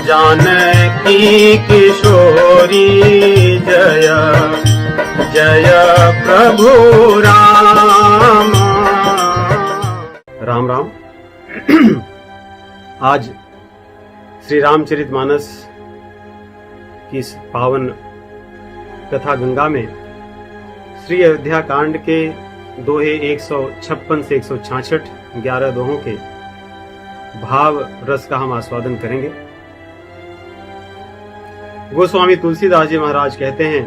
जानकी किशोरी जय जय प्रभु राम। राम राम। आज श्री रामचरितमानस की इस पावन कथा गंगा में श्री अयोध्या कांड के दोहे 156 से 166 11 दोहों के भाव रस का हम आस्वादन करेंगे। गोस्वामी तुलसीदास जी महाराज कहते हैं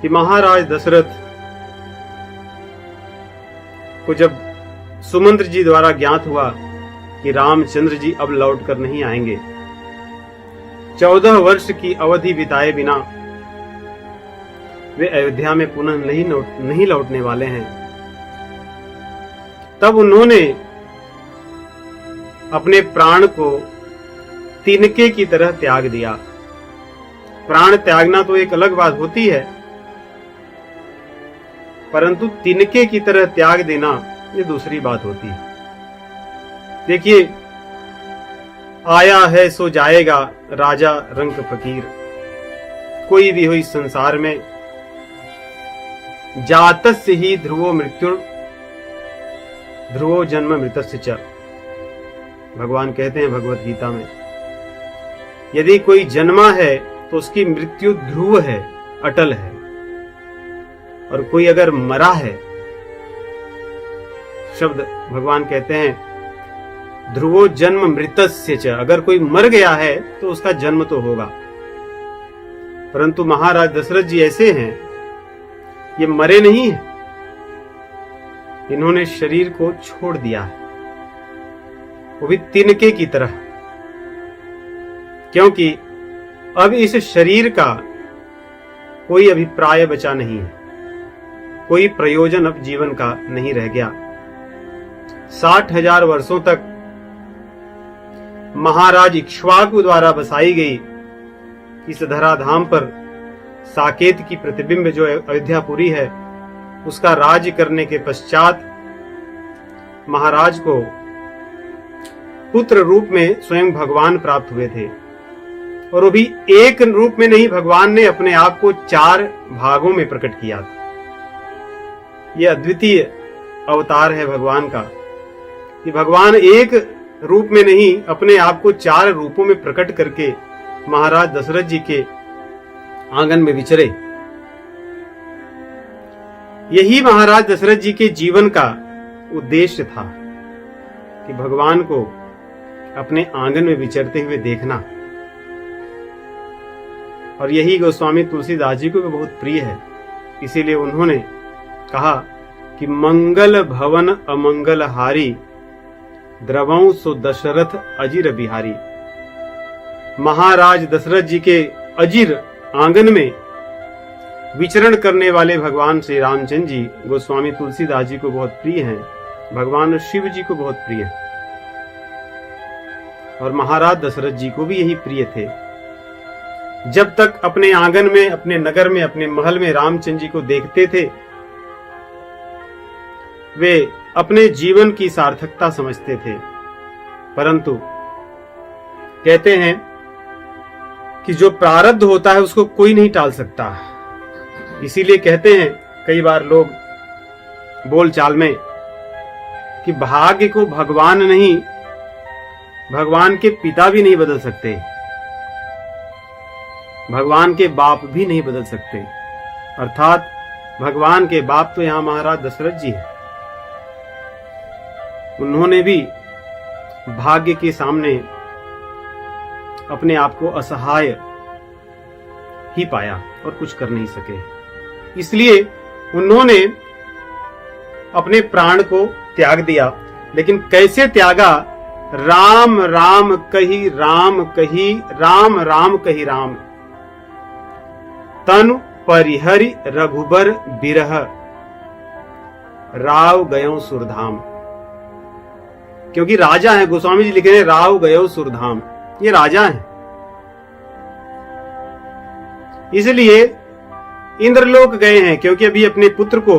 कि महाराज दशरथ को जब सुमंत्र जी द्वारा ज्ञात हुआ कि रामचंद्र जी अब लौट कर नहीं आएंगे, 14 वर्ष की अवधि बिताए बिना वे अयोध्या में पुनः नहीं लौटने वाले हैं, तब उन्होंने अपने प्राण को तिनके की तरह त्याग दिया। प्राण त्यागना तो एक अलग बात होती है, परंतु तिनके की तरह त्याग देना ये दूसरी बात होती है। देखिए, आया है सो जाएगा राजा रंक फकीर, कोई भी हो इस संसार में जातस्य ही ध्रुवो मृत्यु ध्रुवो जन्म मृतस्य च। भगवान कहते हैं भगवत गीता में, यदि कोई जन्मा है तो उसकी मृत्यु ध्रुव है, अटल है, और कोई अगर मरा है, शब्द भगवान कहते हैं ध्रुवो जन्म मृतस्य च, अगर कोई मर गया है तो उसका जन्म तो होगा। परंतु महाराज दशरथ जी ऐसे हैं, ये मरे नहीं हैं, इन्होंने शरीर को छोड़ दिया है, वो भी तिनके की तरह, क्योंकि अब इस शरीर का कोई अभिप्राय बचा नहीं है, कोई प्रयोजन अब जीवन का नहीं रह गया। 60,000 वर्षों तक महाराज इक्ष्वाकु द्वारा बसाई गई इस धराधाम पर साकेत की प्रतिबिंब जो अयोध्यापुरी है, उसका राज्य करने के पश्चात महाराज को पुत्र रूप में स्वयं भगवान प्राप्त हुए थे, और वो भी एक रूप में नहीं, भगवान ने अपने आप को 4 भागों में प्रकट किया था। यह अद्वितीय अवतार है भगवान का कि भगवान एक रूप में नहीं, अपने आप को 4 रूपों में प्रकट करके महाराज दशरथ जी के आंगन में विचरे। यही महाराज दशरथ जी के जीवन का उद्देश्य था कि भगवान को अपने आंगन में विचरते हुए देखना, और यही गोस्वामी तुलसीदास जी को भी बहुत प्रिय है। इसीलिए उन्होंने कहा कि मंगल भवन अमंगल हारी, द्रवौ सो दशरथ अजिर बिहारी। महाराज दशरथ जी के अजिर आंगन में विचरण करने वाले भगवान श्री रामचंद्र जी गोस्वामी तुलसीदास जी को बहुत प्रिय हैं, भगवान शिव जी को बहुत प्रिय है, और महाराज दशरथ जी को भी यही प्रिय थे। जब तक अपने आंगन में, अपने नगर में, अपने महल में रामचंद्र जी को देखते थे, वे अपने जीवन की सार्थकता समझते थे। परंतु कहते हैं कि जो प्रारब्ध होता है उसको कोई नहीं टाल सकता। इसीलिए कहते हैं कई बार लोग बोलचाल में कि भाग्य को भगवान नहीं, भगवान के पिता भी नहीं बदल सकते, भगवान के बाप भी नहीं बदल सकते। अर्थात भगवान के बाप तो यहां महाराज दशरथ जी हैं। उन्होंने भी भाग्य के सामने अपने आप को असहाय ही पाया और कुछ कर नहीं सके। इसलिए उन्होंने अपने प्राण को त्याग दिया। लेकिन कैसे त्यागा? राम राम कही राम कही, राम राम कही राम, तनु परिहरि रघुबर बिरह, राव गयो सुरधाम। क्योंकि राजा है, गोस्वामी जी लिखे हैं राव गयो सुरधाम, ये राजा है। इसलिए इंद्रलोक गए हैं, क्योंकि अभी अपने पुत्र को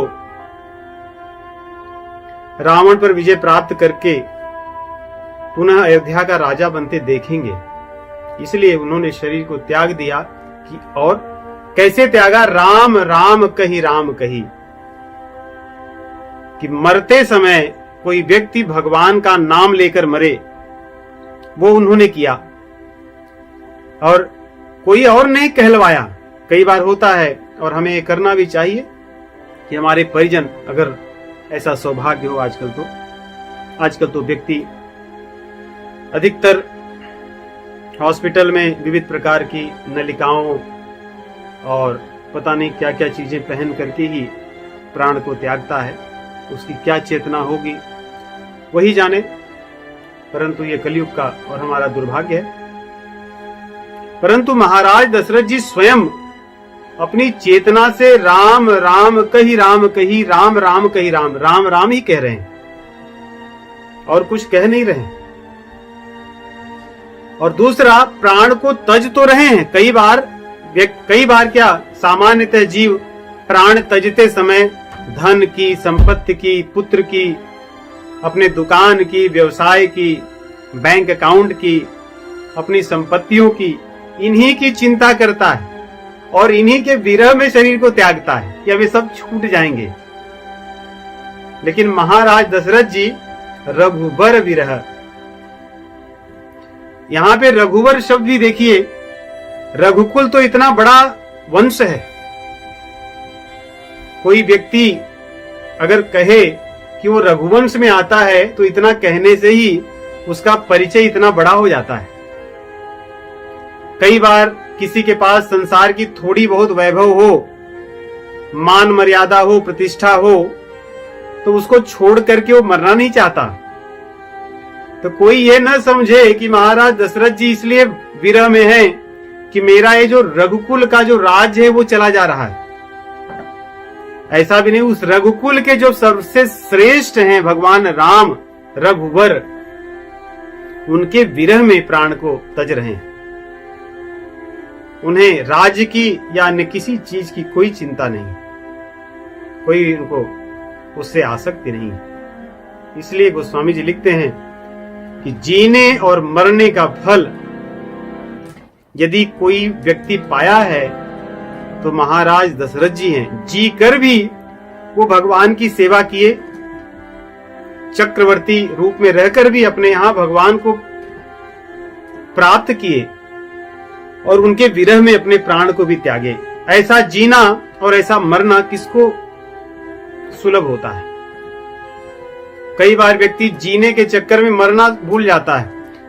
रावण पर विजय प्राप्त करके पुनः अयोध्या का राजा बनते देखेंगे। इसलिए उन्होंने शरीर को त्याग दिया कि और कैसे त्यागा, राम राम कही, कि मरते समय कोई व्यक्ति भगवान का नाम लेकर मरे, वो उन्होंने किया और कोई और नहीं कहलवाया। कई बार होता है और हमें ये करना भी चाहिए कि हमारे परिजन, अगर ऐसा सौभाग्य हो, आजकल तो व्यक्ति अधिकतर हॉस्पिटल में विविध प्रकार की नलिकाओं और पता नहीं क्या क्या चीजें पहन करके ही प्राण को त्यागता है। उसकी क्या चेतना होगी वही जाने, परंतु ये कलयुग का और हमारा दुर्भाग्य है। परंतु महाराज दशरथ जी स्वयं अपनी चेतना से राम राम कही, राम राम कही, राम राम ही कह रहे हैं और कुछ कह नहीं रहे। और दूसरा, प्राण को तज तो रहे हैं। कई बार क्या, सामान्यतः जीव प्राण तजते समय धन की, संपत्ति की, पुत्र की, अपने दुकान की, व्यवसाय की, बैंक अकाउंट की, अपनी संपत्तियों की, इन्हीं की चिंता करता है और इन्हीं के विरह में शरीर को त्यागता है कि अब ये सब छूट जाएंगे। लेकिन महाराज दशरथ जी रघुबर विरह, यहां पे रघुवर शब्द भी देखिए, रघुकुल तो इतना बड़ा वंश है। कोई व्यक्ति अगर कहे कि वो रघुवंश में आता है तो इतना कहने से ही उसका परिचय इतना बड़ा हो जाता है। कई बार किसी के पास संसार की थोड़ी बहुत वैभव हो, मान मर्यादा हो, प्रतिष्ठा हो, तो उसको छोड़ करके वो मरना नहीं चाहता। तो कोई ये न समझे कि महाराज दशरथ जी इसलिए विरह में हैं कि मेरा ये जो रघुकुल का जो राज्य है वो चला जा रहा है। ऐसा भी नहीं, उस रघुकुल के जो सबसे श्रेष्ठ हैं भगवान राम, रघुवर, उनके विरह में प्राण को तज रहे हैं। उन्हें राज्य की या अन्य किसी चीज की कोई चिंता नहीं, कोई उनको उससे आसक्ति नहीं। इसलिए गोस्वामी जी लिखते हैं कि जीने और मरने का फल यदि कोई व्यक्ति पाया है तो महाराज दशरथ जी हैं। जी कर भी वो भगवान की सेवा किए, चक्रवर्ती रूप में रहकर भी अपने यहां भगवान को प्राप्त किए और उनके विरह में अपने प्राण को भी त्यागे। ऐसा जीना और ऐसा मरना किसको सुलभ होता है? कई बार व्यक्ति जीने के चक्कर में मरना भूल जाता है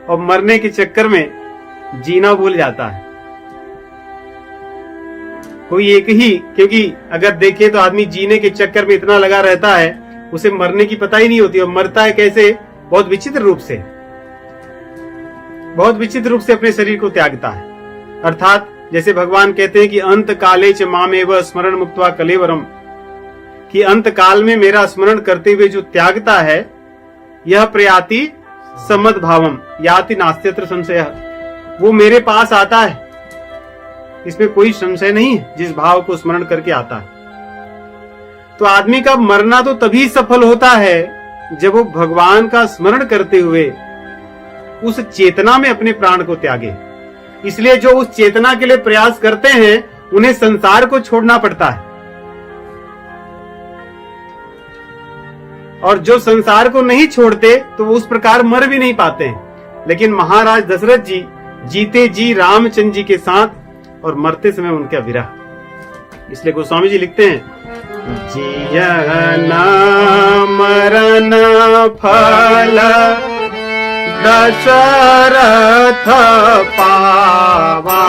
और मरने के चक्कर में जीना भूल जाता है। कोई एक ही, क्योंकि अगर देखे तो आदमी जीने के चक्कर में इतना लगा रहता है, उसे मरने की पता ही नहीं होती। और मरता है कैसे? बहुत विचित्र रूप से, बहुत विचित्र रूप से अपने शरीर को त्यागता है। अर्थात जैसे भगवान कहते हैं कि अंत काले च मामेव स्मरण मुक्त्वा कलेवरम, कि अंत काल में मेरा स्मरण करते हुए जो त्यागता है, यह प्रयाति सम्मत भावम याति नास्त्यत्र संशय, वो मेरे पास आता है, इसमें कोई संशय नहीं है, जिस भाव को स्मरण करके आता है। तो आदमी का मरना तो तभी सफल होता है जब वो भगवान का स्मरण करते हुए उस चेतना में अपने प्राण को त्यागे। इसलिए जो उस चेतना के लिए प्रयास करते हैं उन्हें संसार को छोड़ना पड़ता है, और जो संसार को नहीं छोड़ते तो वो उस प्रकार मर भी नहीं पाते हैं। लेकिन महाराज दशरथ जी जीते जी रामचंद्र जी के साथ और मरते समय उनका विरह। इसलिए गोस्वामी जी लिखते हैं, जियना मरण फल दशरथ पावा,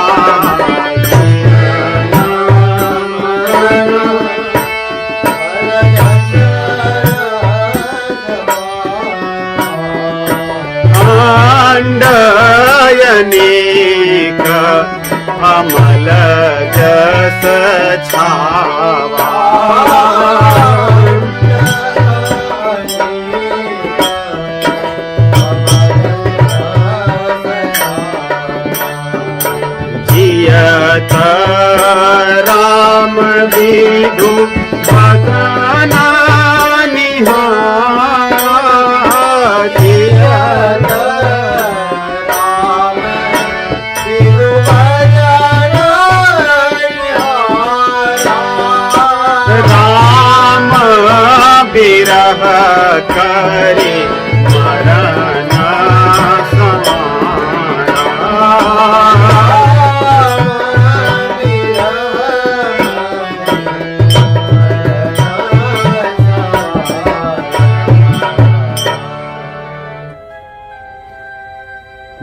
अनेक अमल जस छावा, जियत राम विदु भगना निहार, जियत करे मरना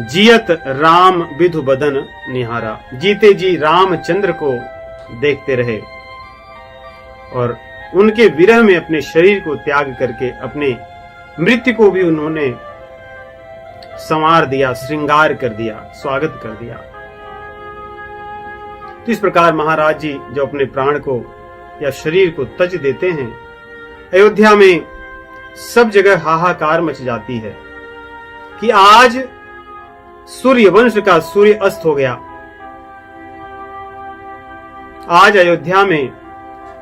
जियत राम विधु बदन निहारा, जीते जी रामचंद्र को देखते रहे और उनके विरह में अपने शरीर को त्याग करके अपने मृत्यु को भी उन्होंने संवार दिया, श्रृंगार कर दिया, स्वागत कर दिया। तो इस प्रकार महाराज जी जो अपने प्राण को या शरीर को तज देते हैं, अयोध्या में सब जगह हाहाकार मच जाती है कि आज सूर्य वंश का सूर्य अस्त हो गया। आज अयोध्या में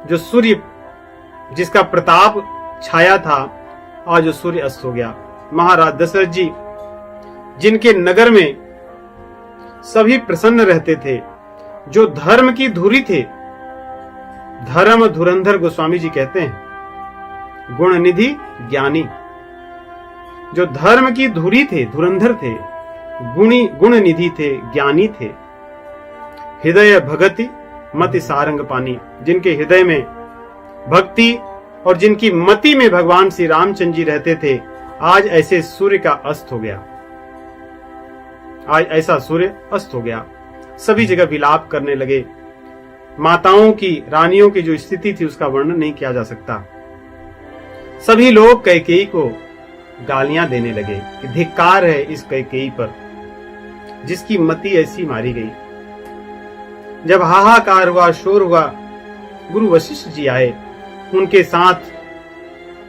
जो सूर्य जिसका प्रताप छाया था, आज वो सूर्य अस्त हो गया। महाराज दशरथ जी जिनके नगर में सभी प्रसन्न रहते थे, जो धर्म की धुरी थे, धर्म धुरंधर गोस्वामी जी कहते हैं, गुण निधि ज्ञानी, जो धर्म की धुरी थे, धुरंधर थे, गुण निधि थे, ज्ञानी थे, हृदय भगति मति सारंग पानी, जिनके हृदय में भक्ति और जिनकी मति में भगवान श्री रामचंद्र जी रहते थे, आज ऐसे सूर्य का अस्त हो गया। आज ऐसा सूर्य अस्त हो गया। सभी जगह विलाप करने लगे। माताओं की, रानियों की जो स्थिति थी उसका वर्णन नहीं किया जा सकता। सभी लोग कैकेयी को गालियां देने लगे कि धिक्कार है इस कैकेयी पर जिसकी मति ऐसी मारी गई। जब हाहाकार हुआ, शोर हुआ, गुरु वशिष्ठ जी आए, उनके साथ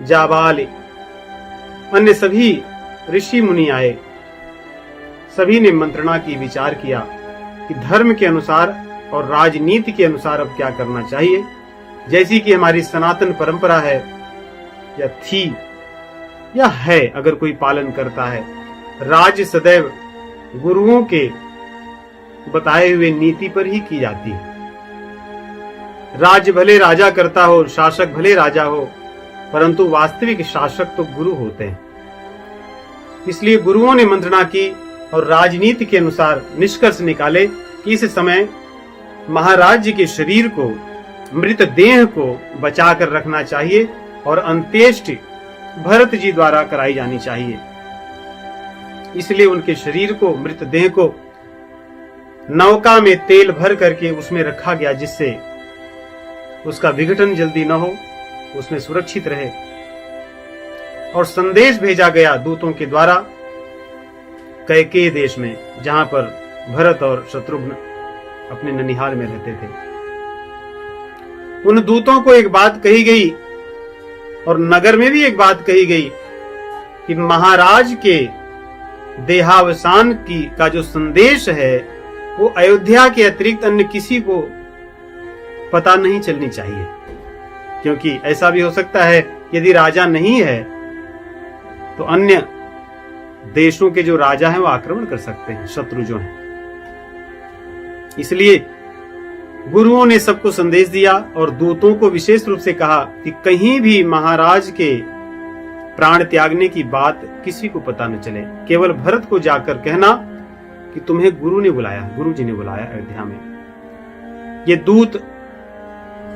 जाबाल अन्य सभी ऋषि मुनि आए। सभी ने मंत्रणा की, विचार किया कि धर्म के अनुसार और राजनीति के अनुसार अब क्या करना चाहिए। जैसी कि हमारी सनातन परंपरा है या थी या है, अगर कोई पालन करता है, राज्य सदैव गुरुओं के बताए हुए नीति पर ही की जाती है। राज्य भले राजा करता हो, शासक भले राजा हो, परंतु वास्तविक शासक तो गुरु होते हैं। इसलिए गुरुओं ने मंत्रणा की और राजनीति के अनुसार निष्कर्ष निकाले कि इस समय महाराज जी के शरीर को, मृत देह को बचा कर रखना चाहिए और अंत्येष्टि भरत जी द्वारा कराई जानी चाहिए। इसलिए उनके शरीर को, मृत देह को नौका में तेल भर करके उसमें रखा गया, जिससे उसका विघटन जल्दी न हो, उसमें सुरक्षित रहे। और संदेश भेजा गया दूतों के द्वारा कैकेयी देश में, जहां पर भरत और शत्रुघ्न अपने ननिहाल में रहते थे। उन दूतों को एक बात कही गई और नगर में भी एक बात कही गई कि महाराज के देहावसान की का जो संदेश है वो अयोध्या के अतिरिक्त अन्य किसी को पता नहीं चलनी चाहिए, क्योंकि ऐसा भी हो सकता है यदि राजा नहीं है तो अन्य देशों के जो राजा हैं वो आक्रमण कर सकते हैं, शत्रु जो हैं। इसलिए गुरुओं ने सबको संदेश दिया और दूतों को विशेष रूप से कहा कि कहीं भी महाराज के प्राण त्यागने की बात किसी को पता न चले। केवल भरत को जाकर कहना कि तुम्हें गुरु ने बुलाया, गुरु जी ने बुलाया अयोध्या में। ये दूत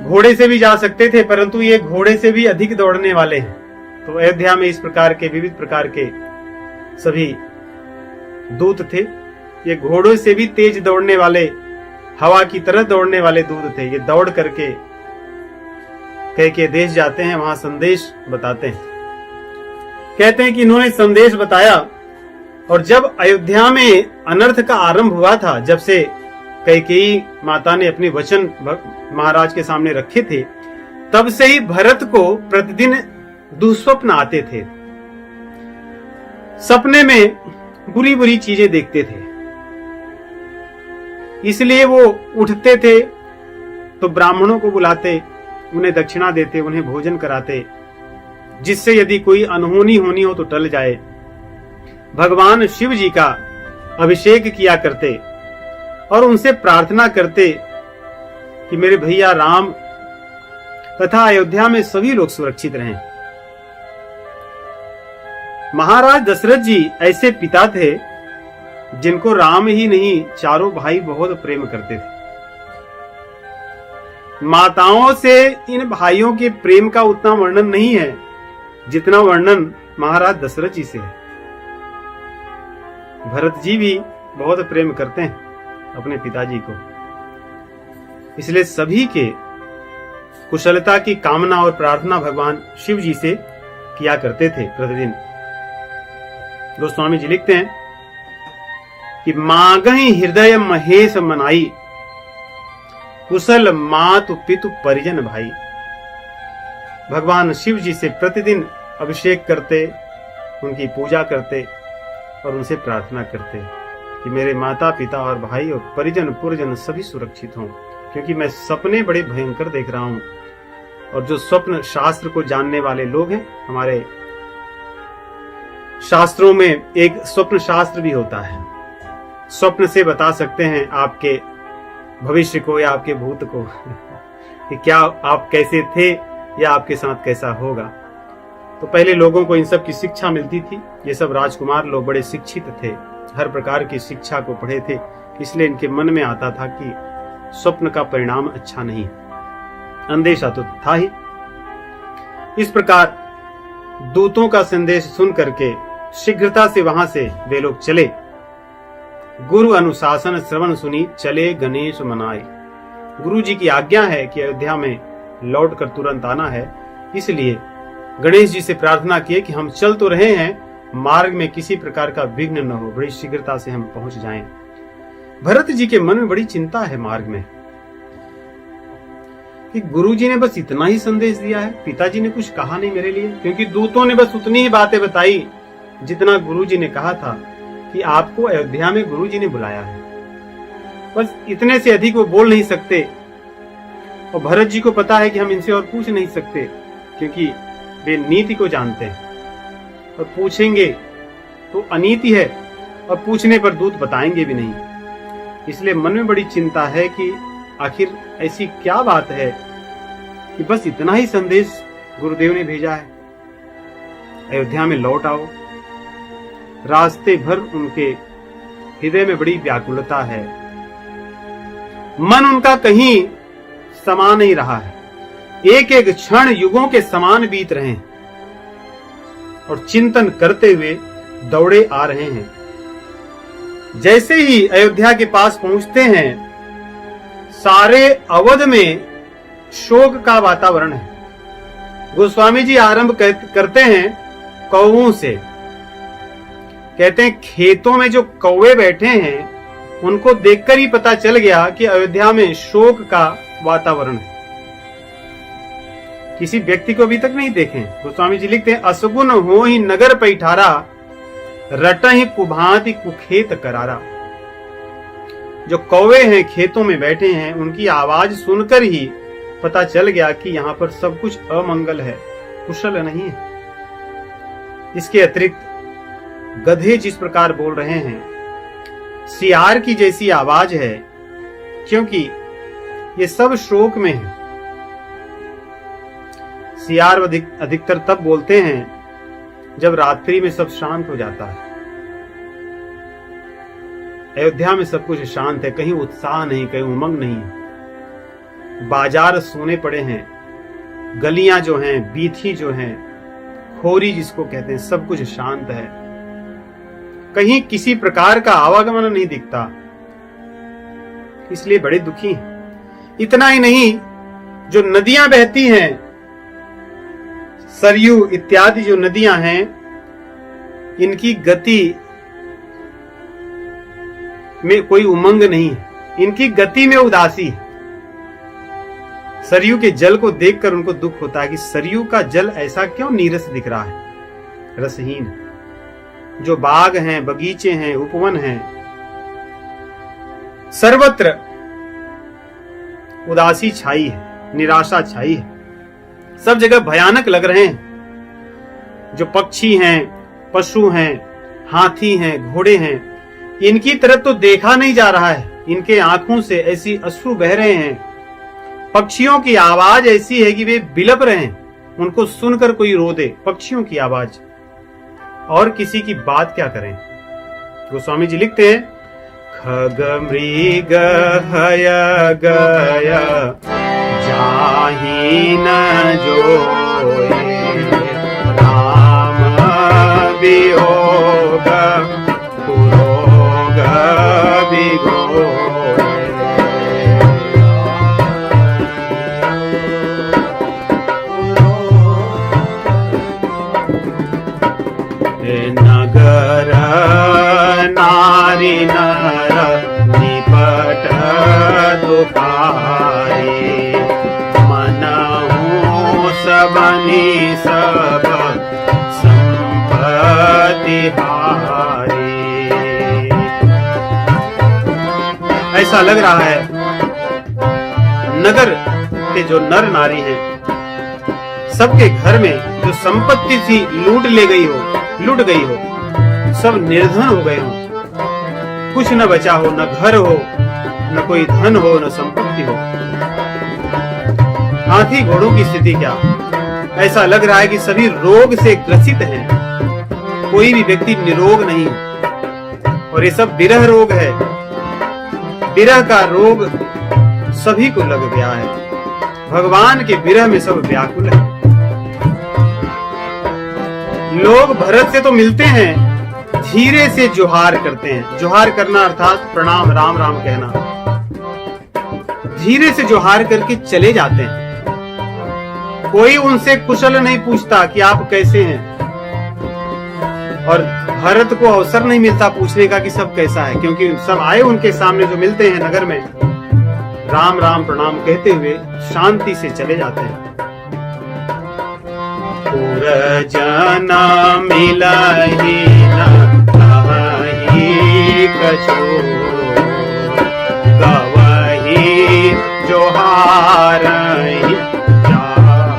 घोड़े से भी जा सकते थे, परंतु ये घोड़े से भी अधिक दौड़ने वाले हैं। तो अयोध्या में इस प्रकार के विविध प्रकार के सभी दूत थे। ये घोड़ों से भी तेज दौड़ने वाले, हवा की तरह दौड़ने वाले दूत थे। ये दौड़ करके कैकेयी देश जाते हैं, वहां संदेश बताते हैं। कहते हैं कि इन्होंने संदेश बताया और जब अयोध्या में अनर्थ का आरंभ हुआ था, जब से कैकेयी माता ने अपने वचन महाराज के सामने रखे थे, तब से ही भरत को प्रतिदिन दुस्वप्न आते थे। सपने में बुरी बुरी चीजें देखते थे। इसलिए वो उठते थे तो ब्राह्मणों को बुलाते, उन्हें दक्षिणा देते, उन्हें भोजन कराते, जिससे यदि कोई अनहोनी होनी हो तो टल जाए। भगवान शिव जी का अभिषेक किया करते और उनसे प्रार्थना करते कि मेरे भैया राम तथा अयोध्या में सभी लोग सुरक्षित रहें। महाराज दशरथ जी ऐसे पिता थे जिनको राम ही नहीं चारों भाई बहुत प्रेम करते थे। माताओं से इन भाइयों के प्रेम का उतना वर्णन नहीं है जितना वर्णन महाराज दशरथ जी से है। भरत जी भी बहुत प्रेम करते हैं अपने पिताजी को, इसलिए सभी के कुशलता की कामना और प्रार्थना भगवान शिव जी से किया करते थे प्रतिदिन। गोस्वामी जी लिखते हैं कि मांगहि हृदय महेश मनाई, कुशल मातु पितु परिजन भाई। भगवान शिव जी से प्रतिदिन अभिषेक करते, उनकी पूजा करते और उनसे प्रार्थना करते कि मेरे माता पिता और भाई और परिजन पुरजन सभी सुरक्षित हों, क्योंकि मैं सपने बड़े भयंकर देख रहा हूं। और जो स्वप्न शास्त्र को जानने वाले लोग हैं, हमारे शास्त्रों में एक स्वप्न शास्त्र भी होता है। स्वप्न से बता सकते हैं आपके भविष्य को या आपके भूत को कि क्या आप कैसे थे या आपके साथ कैसा होगा। तो पहले लोगों को इन सब की शिक्षा मिलती थी। ये सब राजकुमार लोग बड़े शिक्षित थे, हर प्रकार की शिक्षा को पढ़े थे, इसलिए इनके मन में आता था कि स्वप्न का परिणाम अच्छा नहीं। अंदेशा तो था ही। इस प्रकार दूतों का संदेश सुन करके शीघ्रता से वहां से वे लोग चले। गुरु अनुशासन श्रवण सुनी चले गणेश मनाए। गुरु जी की आज्ञा है कि अयोध्या में लौट कर तुरंत आना है, इसलिए गणेश जी से प्रार्थना किए कि हम चल तो रहे हैं, मार्ग में किसी प्रकार का विघ्न न हो, बड़ी शीघ्रता से हम पहुंच जाएं। भरत जी के मन में बड़ी चिंता है मार्ग में कि गुरु जी ने बस इतना ही संदेश दिया है, पिताजी ने कुछ कहा नहीं मेरे लिए, क्योंकि दूतों ने बस उतनी ही बातें बताई जितना गुरु जी ने कहा था कि आपको अयोध्या में गुरु जी ने बुलाया है। बस इतने से अधिक वो बोल नहीं सकते। और भरत जी को पता है कि हम इनसे और पूछ नहीं सकते, क्योंकि वे नीति को जानते हैं और पूछेंगे तो अनीति है, और पूछने पर दूत बताएंगे भी नहीं। इसलिए मन में बड़ी चिंता है कि आखिर ऐसी क्या बात है कि बस इतना ही संदेश गुरुदेव ने भेजा है, अयोध्या में लौट आओ। रास्ते भर उनके हृदय में बड़ी व्याकुलता है, मन उनका कहीं समा नहीं रहा है। एक एक क्षण युगों के समान बीत रहे हैं और चिंतन करते हुए दौड़े आ रहे हैं। जैसे ही अयोध्या के पास पहुंचते हैं, सारे अवध में शोक का वातावरण है। गोस्वामी जी आरंभ करते हैं कौवों से। कहते हैं खेतों में जो कौवे बैठे हैं उनको देखकर ही पता चल गया कि अयोध्या में शोक का वातावरण है। किसी व्यक्ति को अभी तक नहीं देखें। गोस्वामी जी लिखते हैं असगुन हो ही नगर पैठारा, रटहि कुभांति कुखेत करारा। जो कौवे हैं खेतों में बैठे हैं, उनकी आवाज सुनकर ही पता चल गया कि यहाँ पर सब कुछ अमंगल है, कुशल नहीं है। इसके अतिरिक्त गधे जिस प्रकार बोल रहे हैं, सियार की जैसी आवाज है, क्योंकि ये सब शोक में है। सियार अधिकतर तब बोलते हैं जब रात्रि में सब शांत हो जाता है। अयोध्या में सब कुछ शांत है, कहीं उत्साह नहीं, कहीं उमंग नहीं है। बाजार सोने पड़े हैं, गलियां जो हैं, बीथी जो हैं, खोरी जिसको कहते हैं, सब कुछ शांत है। कहीं किसी प्रकार का आवागमन नहीं दिखता, इसलिए बड़े दुखी हैं। इतना ही नहीं, जो नदियां बहती हैं, सरयू इत्यादि जो नदियां हैं, इनकी गति में कोई उमंग नहीं है, इनकी गति में उदासी है। सरयू के जल को देखकर उनको दुख होता है कि सरयू का जल ऐसा क्यों नीरस दिख रहा है, रसहीन। जो बाग हैं, बगीचे हैं, उपवन हैं, सर्वत्र उदासी छाई है, निराशा छाई है, सब जगह भयानक लग रहे हैं। जो पक्षी हैं, पशु हैं, हाथी हैं, घोड़े हैं, इनकी तरफ तो देखा नहीं जा रहा है। इनके आंखों से ऐसी अश्रु बह रहे हैं। पक्षियों की आवाज ऐसी है कि वे बिलप रहे हैं, उनको सुनकर कोई रो दे। पक्षियों की आवाज, और किसी की बात क्या करें। गोस्वामी जी लिखते हैं, खग मृग हय गय जाहि न जोए, राम वियोग पुरोग विगोए। नगर नारी नर निपट दुखारे, मनहु सबनी सब संपत्ति हारे। ऐसा लग रहा है नगर के जो नर नारी हैं, सबके घर में जो संपत्ति थी लूट गई हो, सब निर्धन हो गए हो, कुछ न बचा हो, न घर हो, न कोई धन हो, न संपत्ति हो। हाथी घोड़ों की स्थिति क्या। ऐसा लग रहा है कि सभी रोग से ग्रसित हैं, कोई भी व्यक्ति निरोग नहीं है। और ये सब विरह रोग है। विरह का रोग सभी को लग गया है। भगवान के विरह में सब व्याकुल है। लोग भरत से तो मिलते हैं, धीरे से जोहार करते हैं। जोहार करना अर्थात प्रणाम, राम राम कहना। धीरे से जोहार करके चले जाते हैं। कोई उनसे कुशल नहीं पूछता कि आप कैसे हैं। और भरत को अवसर नहीं मिलता पूछने का कि सब कैसा है, क्योंकि सब आए उनके सामने जो मिलते हैं नगर में, राम राम प्रणाम कहते हुए शांति से चले जाते हैं। जना मिलहि न कहि कछो, गवहि जोहारहि जाहि।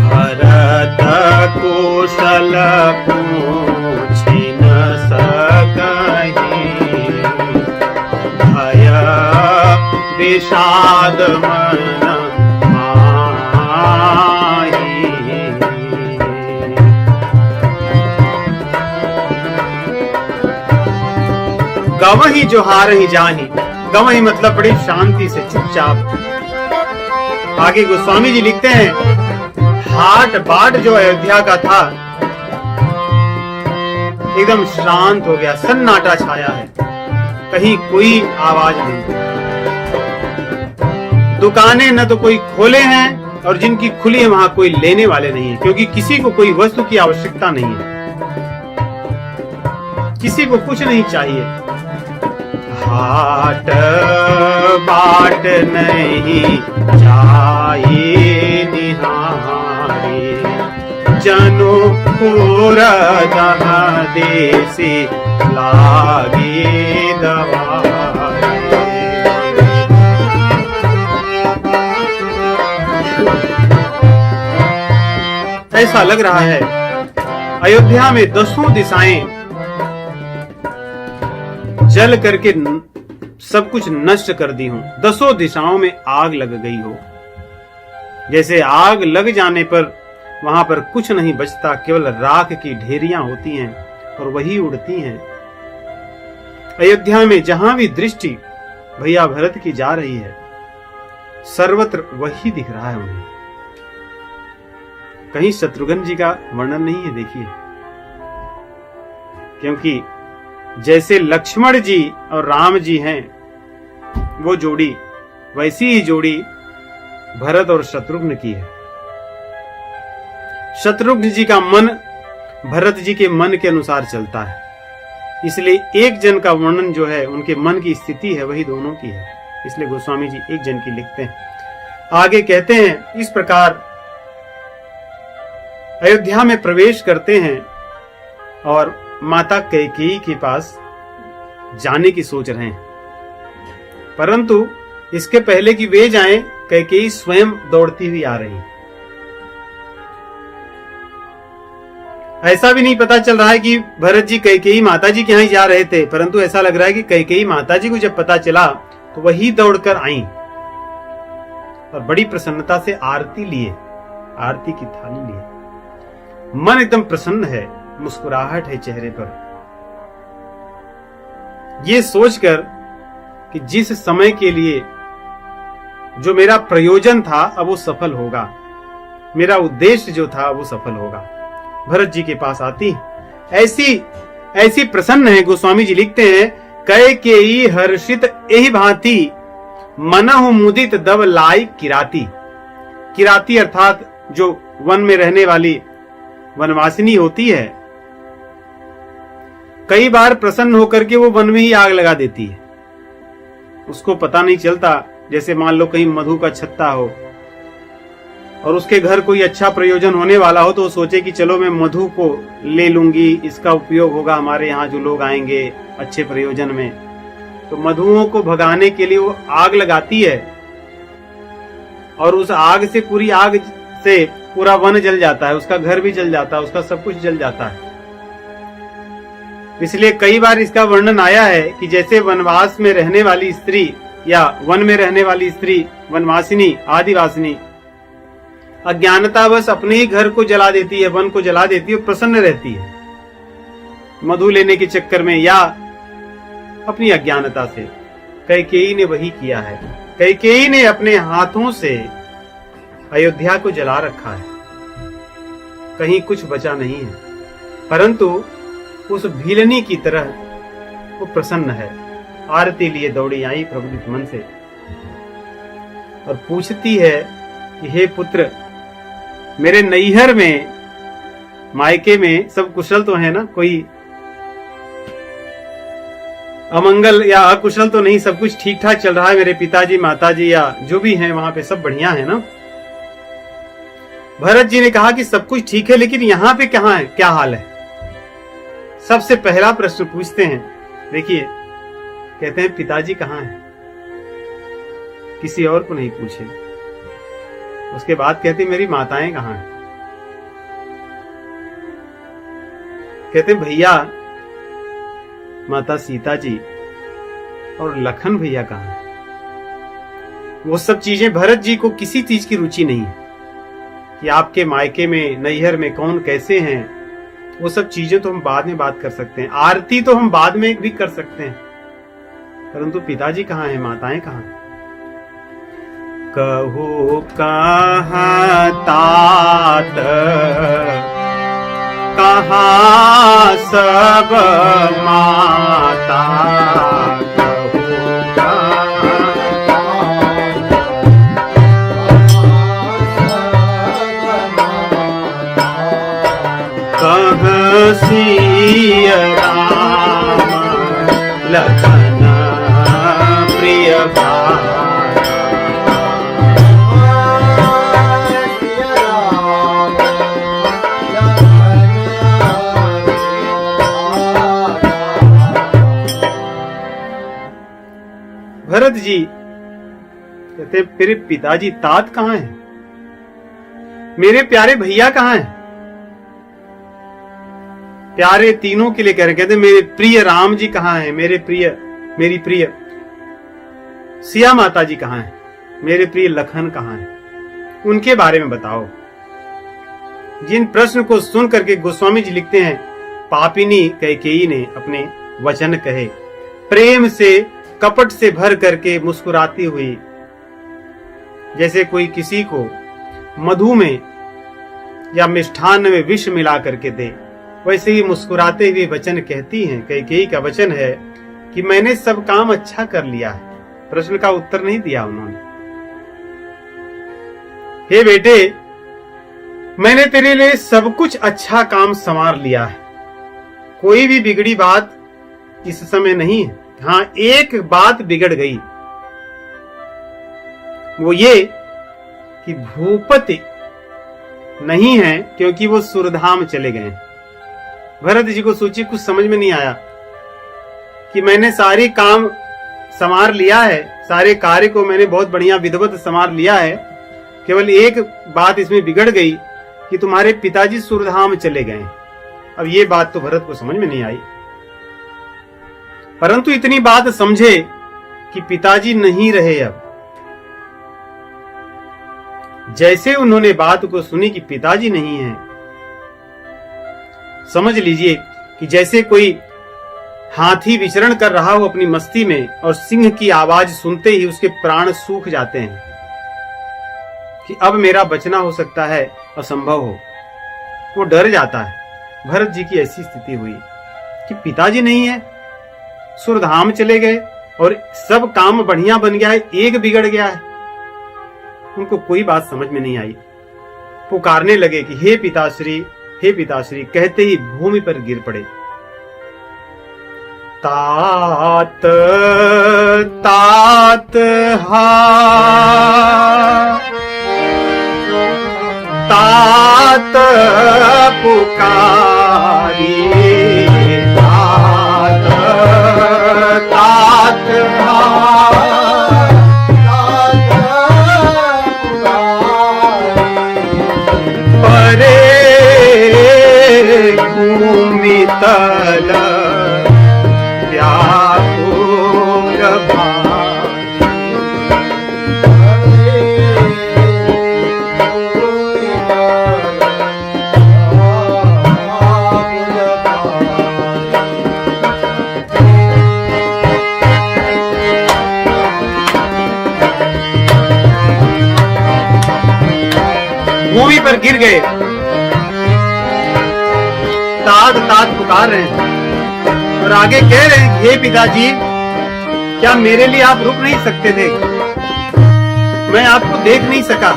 भरत कुशल पूछि न सकहि, भय विषाद मन माहि। गवहि जोहारहि जाहि। गवहि मतलब बड़ी शांति से चुपचाप। आगे गोस्वामी जी लिखते हैं, हाट बाट जो अयोध्या का था एकदम शांत हो गया, सन्नाटा छाया है, कहीं कोई आवाज नहीं। दुकानें न तो कोई खोले हैं और जिनकी खुली है वहां कोई लेने वाले नहीं है, क्योंकि किसी को कोई वस्तु की आवश्यकता नहीं है, किसी को कुछ नहीं चाहिए। हाट बाट नहीं जाए निहारे, जनु पूरा दह देसी लागे दवारे। ऐसा लग रहा है अयोध्या में 10 दिशाएं जल करके सब कुछ नष्ट कर दी हूं। 10 दिशाओं में आग लग गई हो। जैसे आग लग जाने पर वहां पर कुछ नहीं बचता, केवल राख की ढेरियां होती हैं और वही उड़ती हैं। अयोध्या में जहां भी दृष्टि भैया भरत की जा रही है, सर्वत्र वही दिख रहा है उन्हें। कहीं शत्रुघ्न जी का वर्णन नहीं है, देखिए, क्योंकि जैसे लक्ष्मण जी और राम जी हैं वो जोड़ी, वैसी ही जोड़ी भरत और शत्रुघ्न की है। शत्रुघ्न जी का मन भरत जी के मन के अनुसार चलता है, इसलिए एक जन का वर्णन जो है उनके मन की स्थिति है वही दोनों की है, इसलिए गोस्वामी जी एक जन की लिखते हैं। आगे कहते हैं, इस प्रकार अयोध्या में प्रवेश करते हैं और माता कैकेयी के पास जाने की सोच रहे हैं, परंतु इसके पहले कि वे जाएं, कैकेयी स्वयं दौड़ती हुई आ रही। ऐसा भी नहीं पता चल रहा है कि भरत जी कैकेयी माता जी के यहाँ ही जा रहे थे, परंतु ऐसा लग रहा है कि कैकेयी माता जी को जब पता चला तो वही दौड़कर आई और बड़ी प्रसन्नता से आरती लिए, आरती की थाली लिए। मन एकदम प्रसन्न है, मुस्कुराहट है चेहरे पर, ये सोचकर कि जिस समय के लिए जो मेरा प्रयोजन था अब वो सफल होगा, मेरा उद्देश्य जो था वो सफल होगा। भरत जी के पास आती ऐसी प्रसन्न है। गोस्वामी जी लिखते हैं, कैकेयी हर्षित एहि भांति मनहु मुदित दब लाई किराती। किराती अर्थात जो वन में रहने वाली वनवासिनी होती है, कई बार प्रसन्न होकर के वो वन में ही आग लगा देती है। उसको पता नहीं चलता, जैसे मान लो कहीं मधु का छत्ता हो और उसके घर कोई अच्छा प्रयोजन होने वाला हो तो वो सोचे कि चलो मैं मधु को ले लूंगी, इसका उपयोग होगा हमारे यहाँ जो लोग आएंगे अच्छे प्रयोजन में। तो मधुओं को भगाने के लिए वो आग लगाती है और उस आग से पूरा वन जल जाता है, उसका घर भी जल जाता है, उसका सब कुछ जल जाता है। इसलिए कई बार इसका वर्णन आया है कि जैसे वनवास में रहने वाली स्त्री या वन में रहने वाली स्त्री, वनवासिनी, आदिवासिनी अज्ञानतावश अपने ही घर को जला देती है, वन को जला देती है, प्रसन्न रहती है मधु लेने के चक्कर में या अपनी अज्ञानता से। कैकेयी ने वही किया है। कैकेयी ने अपने हाथों से अयोध्या को जला रखा है, कहीं कुछ बचा नहीं है, परंतु उस भीलनी की तरह वो प्रसन्न है। आरती लिए दौड़ी आई प्रबुद्ध मन से और पूछती है कि हे पुत्र, मेरे नैहर में, मायके में सब कुशल तो है ना, कोई अमंगल या अकुशल तो नहीं, सब कुछ ठीक ठाक चल रहा है, मेरे पिताजी माताजी या जो भी हैं वहां पे सब बढ़िया है ना। भरत जी ने कहा कि सब कुछ ठीक है, लेकिन यहाँ पे कहाँ है, क्या हाल है। सबसे पहला प्रश्न पूछते हैं। देखिए, कहते हैं पिताजी कहाँ हैं, किसी और को नहीं पूछे। उसके बाद कहते मेरी माताएं कहाँ हैं। कहते भैया, माता सीता जी और लखन भैया कहाँ हैं। वो सब चीजें भरत जी को किसी चीज की रुचि नहीं है कि आपके मायके में, नैहर में कौन कैसे हैं। वो सब चीजें तो हम बाद में बात कर सकते हैं, आरती तो हम बाद में भी कर सकते हैं, परंतु पिताजी कहाँ हैं, माताएं कहाँ हैं। कहू कहाँ तात, कहाँ सब माता। कहूँ सिया राम लखन प्रिय भाई। भरत जी कहते मेरे पिताजी तात कहाँ हैं, मेरे प्यारे भैया कहाँ हैं। प्यारे तीनों के लिए कह रहे, कहते मेरे प्रिय राम जी कहाँ हैं, मेरी प्रिय सिया माता जी कहाँ हैं, मेरे प्रिय लखन कहाँ हैं, उनके बारे में बताओ। जिन प्रश्न को सुन करके गोस्वामी जी लिखते हैं, पापिनी कैकेयी ने अपने वचन कहे, प्रेम से कपट से भर करके मुस्कुराती हुई, जैसे कोई किसी को मधु में या मिष्ठान्न में विष मिला करके दे, वैसे ही मुस्कुराते हुए वचन कहती हैं। कैकेयी का वचन है कि मैंने सब काम अच्छा कर लिया है। प्रश्न का उत्तर नहीं दिया उन्होंने। हे बेटे, मैंने तेरे लिए सब कुछ अच्छा काम संवार लिया है, कोई भी बिगड़ी बात इस समय नहीं है। हाँ, एक बात बिगड़ गई, वो ये कि भूपति नहीं है, क्योंकि वो सुरधाम चले गए। भरत जी को सोचिए, कुछ समझ में नहीं आया कि मैंने सारी काम संवार लिया है, सारे कार्य को मैंने बहुत बढ़िया विधिवत संवार लिया है, केवल एक बात इसमें बिगड़ गई कि तुम्हारे पिताजी सुरधाम चले गए। अब ये बात तो भरत को समझ में नहीं आई, परंतु इतनी बात समझे कि पिताजी नहीं रहे। अब जैसे उन्होंने बात को सुनी कि पिताजी नहीं है, समझ लीजिए कि जैसे कोई हाथी विचरण कर रहा हो अपनी मस्ती में और सिंह की आवाज सुनते ही उसके प्राण सूख जाते हैं कि अब मेरा बचना हो सकता है, असंभव हो, वो डर जाता है। भरत जी की ऐसी स्थिति हुई कि पिताजी नहीं है, सुरधाम चले गए और सब काम बढ़िया बन गया है, एक बिगड़ गया है। उनको कोई बात समझ में नहीं आई। पुकारने लगे कि हे पिताश्री, हे पिताश्री, कहते ही भूमि पर गिर पड़े। तात तात हा, तात पुकारी, तात तात हा, परे भूमि तल व्याकुल भूमि पर गिर गए। तात तात पुकार रहे हैं और आगे कह रहे हैं, हे पिताजी, क्या मेरे लिए आप रुक नहीं सकते थे? मैं आपको देख नहीं सका,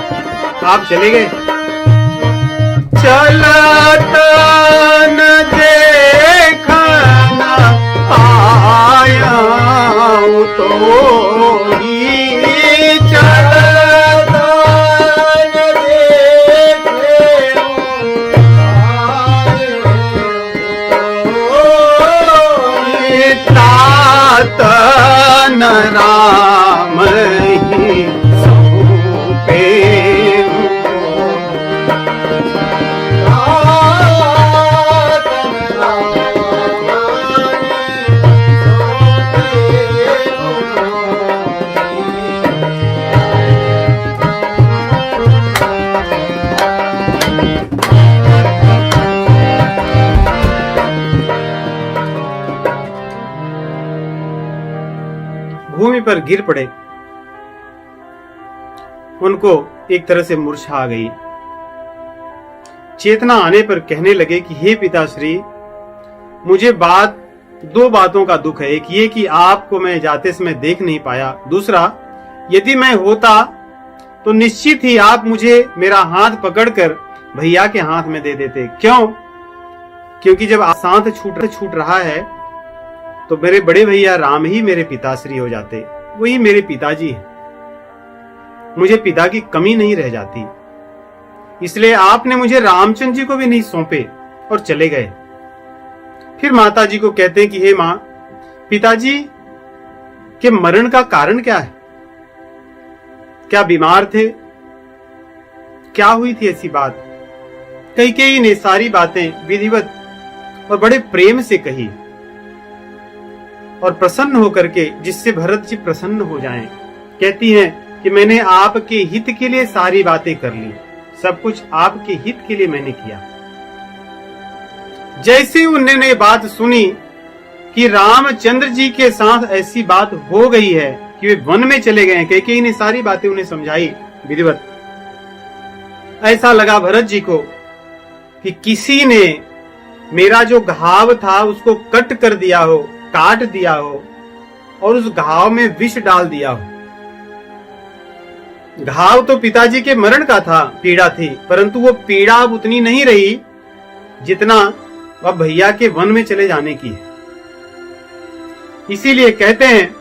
आप चले गए। चलत न देखना आया तो ही, चलत न राम ही सौंपे, भूमि पर गिर पड़े। उनको एक तरह से मूर्छा आ गई। चेतना आने पर कहने लगे कि हे पिताश्री, मुझे दो बातों का दुख है। एक ये कि आपको मैं जाते समय देख नहीं पाया, दूसरा यदि मैं होता तो निश्चित ही आप मुझे मेरा हाथ पकड़कर भैया के हाथ में दे देते। क्यों? क्योंकि जब साथ छूट रहा है तो मेरे बड़े भैया राम ही मेरे पिताश्री हो जाते, वही मेरे पिताजी हैं। मुझे पिता की कमी नहीं रह जाती, इसलिए आपने मुझे रामचंद्र जी को भी नहीं सौंपे और चले गए। फिर माता जी को कहते हैं कि हे मां, पिताजी के मरण का कारण क्या है? क्या बीमार थे? क्या हुई थी ऐसी बात? कैकेयी ने सारी बातें विधिवत और बड़े प्रेम से कही और प्रसन्न होकर के, जिससे भरत जी प्रसन्न हो जाएं, कहती हैं कि मैंने आपके हित के लिए सारी बातें कर ली, सब कुछ आपके हित के लिए मैंने किया। जैसे उन्होंने बात सुनी कि रामचंद्र जी के साथ ऐसी बात हो गई है कि वे वन में चले गए हैं, कैकेयी ने सारी बातें उन्हें समझाई विधिवत। ऐसा लगा भरत जी को कि किसी ने मेरा जो घाव था उसको कट कर दिया हो, काट दिया हो और उस घाव में विष डाल दिया हो। घाव तो पिताजी के मरण का था, पीड़ा थी, परंतु वो पीड़ा अब उतनी नहीं रही जितना अब भैया के वन में चले जाने की है। इसीलिए कहते हैं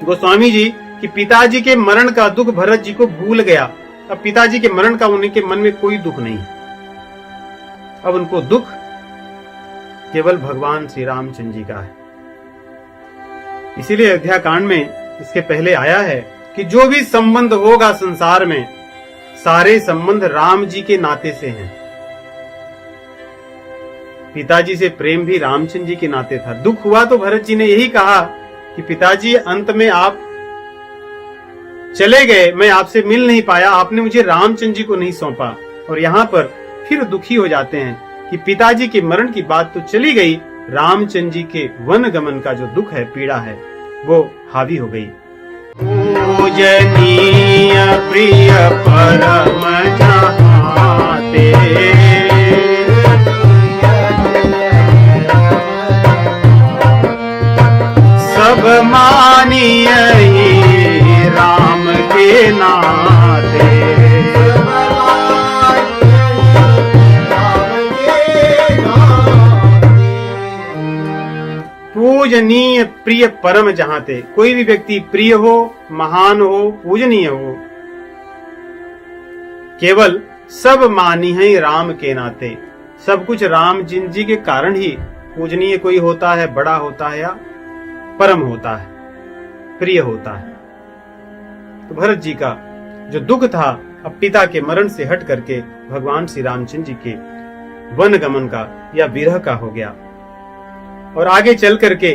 गोस्वामी जी कि पिताजी के मरण का दुख भरत जी को भूल गया। अब पिताजी के मरण का उनके मन में कोई दुख नहीं, अब उनको दुख केवल भगवान श्री रामचंद्र जी का है। इसीलिए अयोध्या कांड में इसके पहले आया है कि जो भी संबंध होगा संसार में, सारे संबंध राम जी के नाते से हैं। पिताजी से प्रेम भी रामचंद्र जी के नाते था। दुख हुआ तो भरत जी ने यही कहा कि पिताजी अंत में आप चले गए, मैं आपसे मिल नहीं पाया, आपने मुझे रामचंद्र जी को नहीं सौंपा। और यहाँ पर फिर दुखी हो जाते हैं कि पिताजी के मरण की बात तो चली गई, रामचंद्र जी के वन गमन का जो दुख है, पीड़ा है, वो हावी हो गई। पूजनीय प्रिय परम जहाते, सब मानिय राम के नाते। पूजनीय प्रिय परम जहाते, कोई भी व्यक्ति प्रिय हो, महान हो, पूजनीय हो, केवल सब मानी है राम के नाते। सब कुछ राम जी के कारण ही पूजनीय कोई होता है, बड़ा होता है या परम होता है, प्रिय होता है। तो भरत जी का जो दुख था अब पिता के मरण से हट करके भगवान श्री रामचंद्र जी के वन गमन का या विरह का हो गया। और आगे चल करके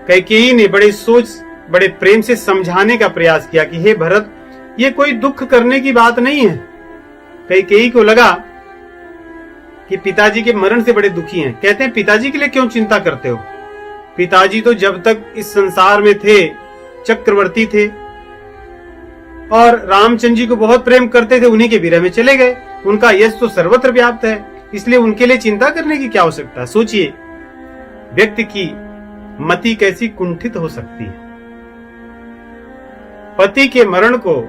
कैकेयी ने बड़े प्रेम से समझाने का प्रयास किया कि हे भरत, ये कोई दुख करने की बात नहीं है। कैकेयी को लगा कि पिताजी के मरण से बड़े दुखी हैं। कहते हैं पिताजी के लिए क्यों चिंता करते हो? पिताजी तो जब तक इस संसार में थे चक्रवर्ती थे और रामचंद्र जी को बहुत प्रेम करते थे, उन्हीं के विरह में चले गए। उनका यश तो सर्वत्र व्याप्त है, इसलिए उनके लिए चिंता करने की क्या आवश्यकता है? सोचिए, व्यक्ति की मति कैसी कुंठित हो सकती है। पति के मरण को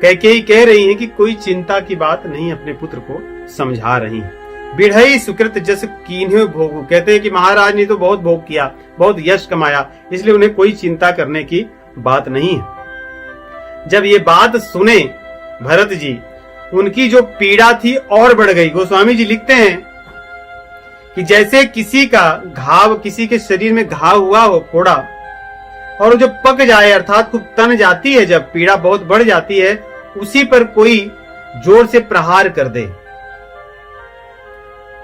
कैकेयी कह रही है कि कोई चिंता की बात नहीं, अपने पुत्र को समझा रही है। बिढ़ई सुकृत जस कीन्हे भोगु, कहते हैं कि महाराज ने तो बहुत भोग किया, बहुत यश कमाया, इसलिए उन्हें कोई चिंता करने की बात नहीं है। जब ये बात सुने भरत जी, उनकी जो पीड़ा थी और बढ़ गई। गोस्वामी जी लिखते हैं कि जैसे किसी का घाव, किसी के शरीर में घाव हुआ हो, फोड़ा, और जो पक जाए अर्थात खूब तन जाती है, जब पीड़ा बहुत बढ़ जाती है, उसी पर कोई जोर से प्रहार कर दे।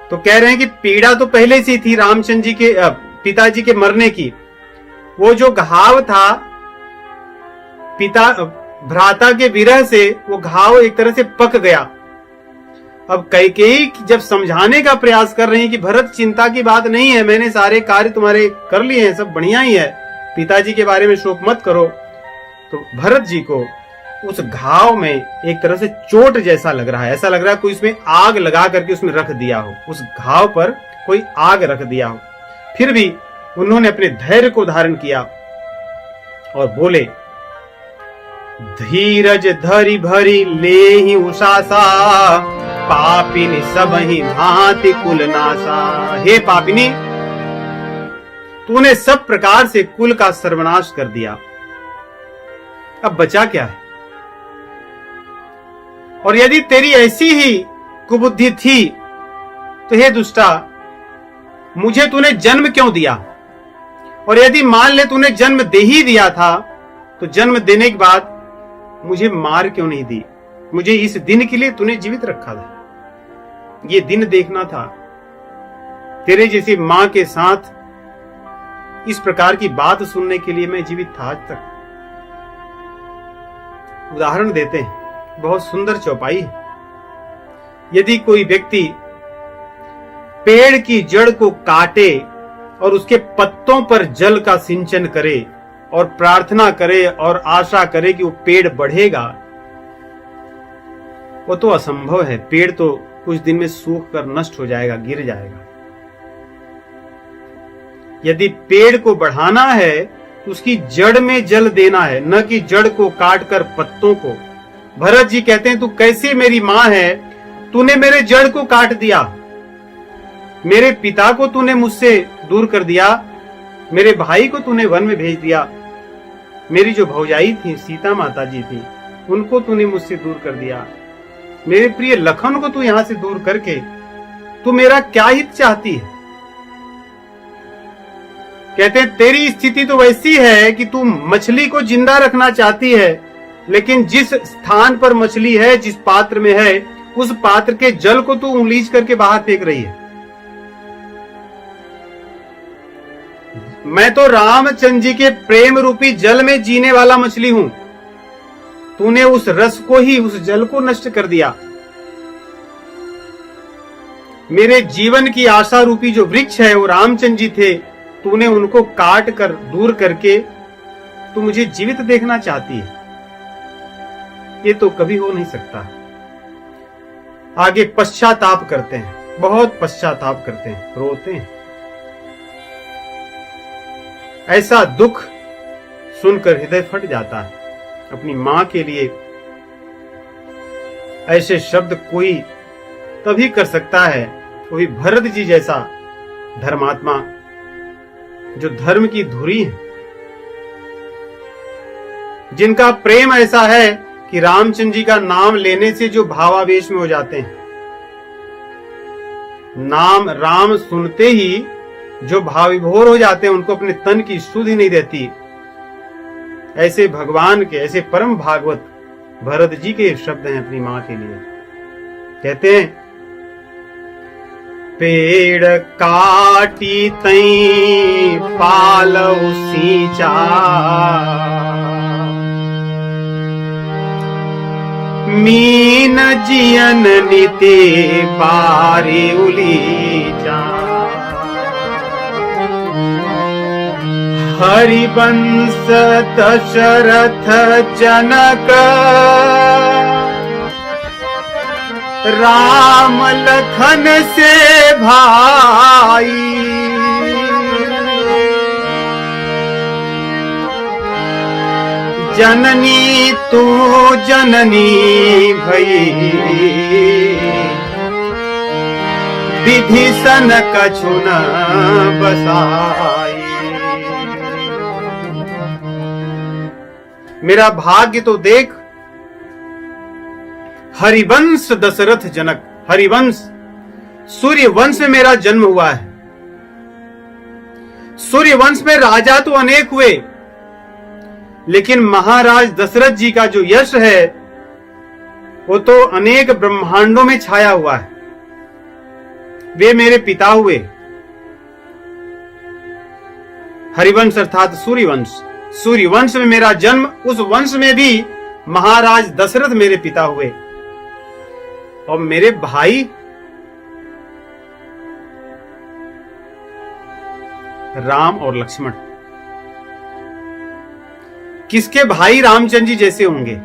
तो कह रहे हैं कि पीड़ा तो पहले से थी रामचंद्र जी के पिताजी के मरने की। वो जो घाव था भ्राता के विरह से, वो घाव एक तरह से पक गया। अब कैकेयी जब समझाने का प्रयास कर रही है कि भरत चिंता की बात नहीं है, मैंने सारे कार्य तुम्हारे कर लिए हैं, सब बढ़िया ही है, पिताजी के बारे में शोक मत करो। तो भरत जी को उस घाव में एक तरह से चोट जैसा लग रहा है, ऐसा लग रहा है कोई उसमें आग लगा करके उसमें रख दिया हो, उस घाव पर कोई आग रख दिया हो। फिर भी उन्होंने अपने धैर्य को धारण किया और बोले, धीरज धरी भरी लेहि उषासा, पापिनी सब ही भांति कुल नासा। हे पापिनी, तूने सब प्रकार से कुल का सर्वनाश कर दिया, अब बचा क्या है? और यदि तेरी ऐसी ही कुबुद्धि थी तो हे दुष्टा, मुझे तूने जन्म क्यों दिया? और यदि मान ले तूने जन्म दे ही दिया था, तो जन्म देने के बाद मुझे मार क्यों नहीं दी? मुझे इस दिन के लिए तूने जीवित रखा था, ये दिन देखना था। तेरे जैसी मां के साथ इस प्रकार की बात सुनने के लिए मैं जीवित था आज तक। उदाहरण देते हैं, बहुत सुंदर चौपाई है। यदि कोई व्यक्ति पेड़ की जड़ को काटे और उसके पत्तों पर जल का सिंचन करे और प्रार्थना करे और आशा करे कि वो पेड़ बढ़ेगा, वो तो असंभव है। पेड़ तो कुछ दिन में सूख कर नष्ट हो जाएगा, गिर जाएगा। यदि पेड़ को बढ़ाना है तो उसकी जड़ में जल देना है, न कि जड़ को काटकर पत्तों को। भरत जी कहते हैं, तू कैसी मेरी मां है, तूने मेरे जड़ को काट दिया, मेरे पिता को तूने मुझसे दूर कर दिया, मेरे भाई को तूने वन में भेज दिया, मेरी जो भौजाई थी सीता माता जी थी, उनको तूने मुझसे दूर कर दिया, मेरे प्रिय लखन को तू यहां से दूर करके तू मेरा क्या हित चाहती है? कहते हैं, तेरी स्थिति तो वैसी है कि तू मछली को जिंदा रखना चाहती है, लेकिन जिस स्थान पर मछली है, जिस पात्र में है, उस पात्र के जल को तू उंगलीच करके बाहर फेंक रही है। मैं तो रामचंद्र जी के प्रेम रूपी जल में जीने वाला मछली हूं। तूने उस रस को ही, उस जल को नष्ट कर दिया। मेरे जीवन की आशा रूपी जो वृक्ष है वो रामचंद्र जी थे, तूने उनको काट कर दूर करके तू मुझे जीवित देखना चाहती है। ये तो कभी हो नहीं सकता। आगे पश्चाताप करते हैं, बहुत पश्चाताप करते हैं, रोते हैं। ऐसा दुख सुनकर हृदय फट जाता है। अपनी मां के लिए ऐसे शब्द कोई तभी कर सकता है, वही भरत जी जैसा धर्मात्मा जो धर्म की धुरी है, जिनका प्रेम ऐसा है कि रामचंद्र जी का नाम लेने से जो भावावेश में हो जाते हैं। नाम राम सुनते ही जो भाविभोर हो जाते हैं, उनको अपने तन की सुधि नहीं रहती। ऐसे भगवान के, ऐसे परम भागवत भरत जी के शब्द हैं अपनी मां के लिए। कहते हैं, पेड़ काटी तई पालऊ सींचा, मीन जियन नीति बारी उलीचा, हरिवंश दशरथ जनक, राम लखन से भाई, जननी तू जननी भई, विभीषण कछु न बसाई। मेरा भाग्य तो देख, हरिवंश दशरथ जनक, हरिवंश सूर्य वंश में मेरा जन्म हुआ है। सूर्य वंश में राजा तो अनेक हुए, लेकिन महाराज दशरथ जी का जो यश है वो तो अनेक ब्रह्मांडों में छाया हुआ है। वे मेरे पिता हुए। हरिवंश अर्थात सूर्यवंश, सूर्यवंश में मेरा जन्म, उस वंश में भी महाराज दशरथ मेरे पिता हुए। और मेरे भाई राम और लक्ष्मण, किसके भाई रामचंद्र जी जैसे होंगे?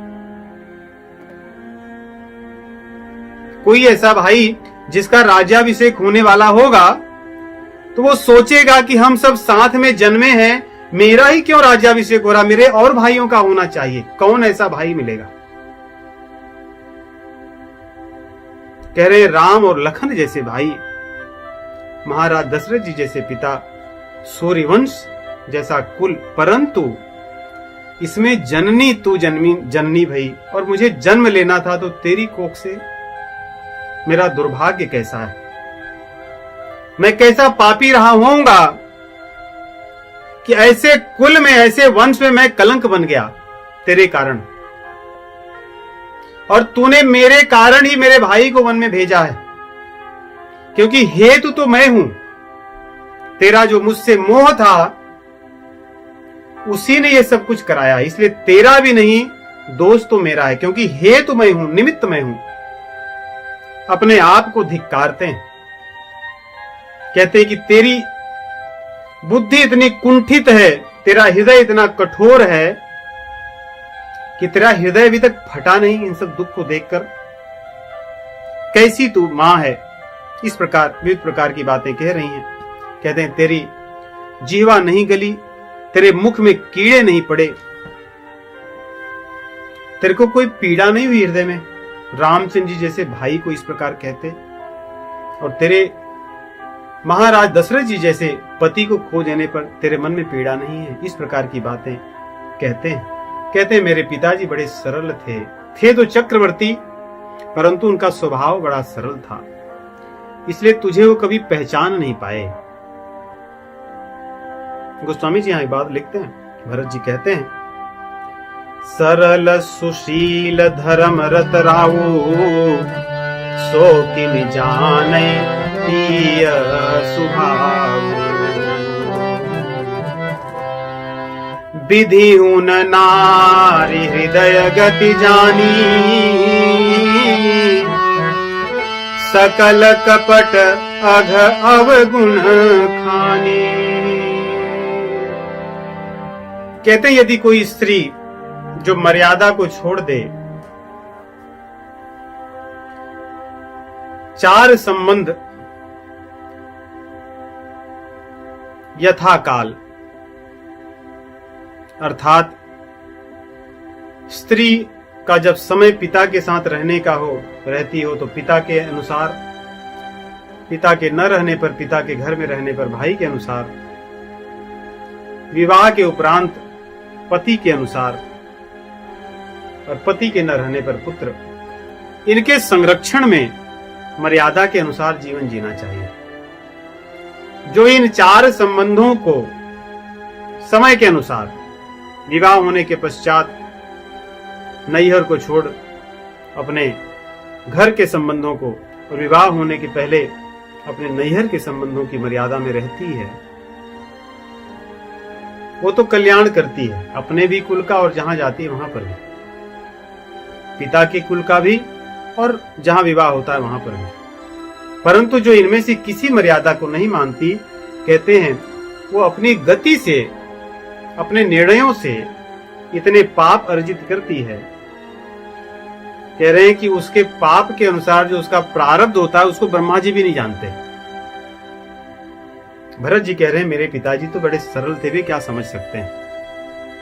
कोई ऐसा भाई जिसका राज्याभिषेक होने वाला होगा तो वो सोचेगा कि हम सब साथ में जन्मे हैं, मेरा ही क्यों राज्याभिषेक हो रहा, मेरे और भाइयों का होना चाहिए। कौन ऐसा भाई मिलेगा? कह रहे राम और लखन जैसे भाई, महाराज दशरथ जी जैसे पिता, सूर्यवंश जैसा कुल, परंतु इसमें जननी तू जननी भई, और मुझे जन्म लेना था तो तेरी कोख से। मेरा दुर्भाग्य कैसा है, मैं कैसा पापी रहा होऊंगा कि ऐसे कुल में, ऐसे वंश में मैं कलंक बन गया तेरे कारण। और तूने मेरे कारण ही मेरे भाई को वन में भेजा है, क्योंकि हेतु तो मैं हूं। तेरा जो मुझसे मोह था उसी ने ये सब कुछ कराया, इसलिए तेरा भी नहीं, दोष तो मेरा है, क्योंकि हेतु मैं हूं, निमित्त मैं हूं। अपने आप को धिक्कारते हैं, कहते हैं कि तेरी बुद्धि इतनी कुंठित है, तेरा हृदय इतना कठोर है कि तेरा हृदय अभी तक फटा नहीं इन सब दुख को देखकर। कैसी तू मां है, इस प्रकार विविध प्रकार की बातें कह रही हैं। कहते हैं तेरी जीवा नहीं गली, तेरे मुख में कीड़े नहीं पड़े, तेरे को कोई पीड़ा नहीं हुई हृदय में। रामचंद्र जी जैसे भाई को इस प्रकार कहते, और तेरे महाराज दशरथ जी जैसे पति को खो देने पर तेरे मन में पीड़ा नहीं है। इस प्रकार की बातें कहते हैं। कहते हैं मेरे पिताजी बड़े सरल थे तो चक्रवर्ती, परंतु उनका स्वभाव बड़ा सरल था, इसलिए तुझे वो कभी पहचान नहीं पाए। गोस्वामी जी यहां एक बात लिखते हैं, भरत जी कहते हैं, सरल सुशील धर्म रत रावो, सो किम जानै प्रिय सुभाव। विधि हुन नारी हृदय गति जानी, सकल कपट अघ अवगुण खानी। कहते हैं यदि कोई स्त्री जो मर्यादा को छोड़ दे, 4 संबंध यथाकाल, अर्थात स्त्री का जब समय पिता के साथ रहने का रहती हो तो पिता के अनुसार, पिता के न रहने पर, पिता के घर में रहने पर भाई के अनुसार, विवाह के उपरांत पति के अनुसार, और पति के न रहने पर पुत्र, इनके संरक्षण में मर्यादा के अनुसार जीवन जीना चाहिए। जो इन 4 संबंधों को समय के अनुसार, विवाह होने के पश्चात नैहर को छोड़ अपने घर के संबंधों को, और विवाह होने के पहले अपने नैहर के संबंधों की मर्यादा में रहती है, वो तो कल्याण करती है अपने भी कुल का, और जहां जाती है वहां पर भी, पिता के कुल का भी, और जहां विवाह होता है वहां पर भी। परंतु जो इनमें से किसी मर्यादा को नहीं मानती, कहते हैं वो अपनी गति से, अपने निर्णयों से इतने पाप अर्जित करती है। कह रहे हैं कि उसके पाप के अनुसार जो उसका प्रारब्ध होता है उसको ब्रह्मा जी भी नहीं जानते। भरत जी कह रहे हैं मेरे पिताजी तो बड़े सरल थे, वे क्या समझ सकते हैं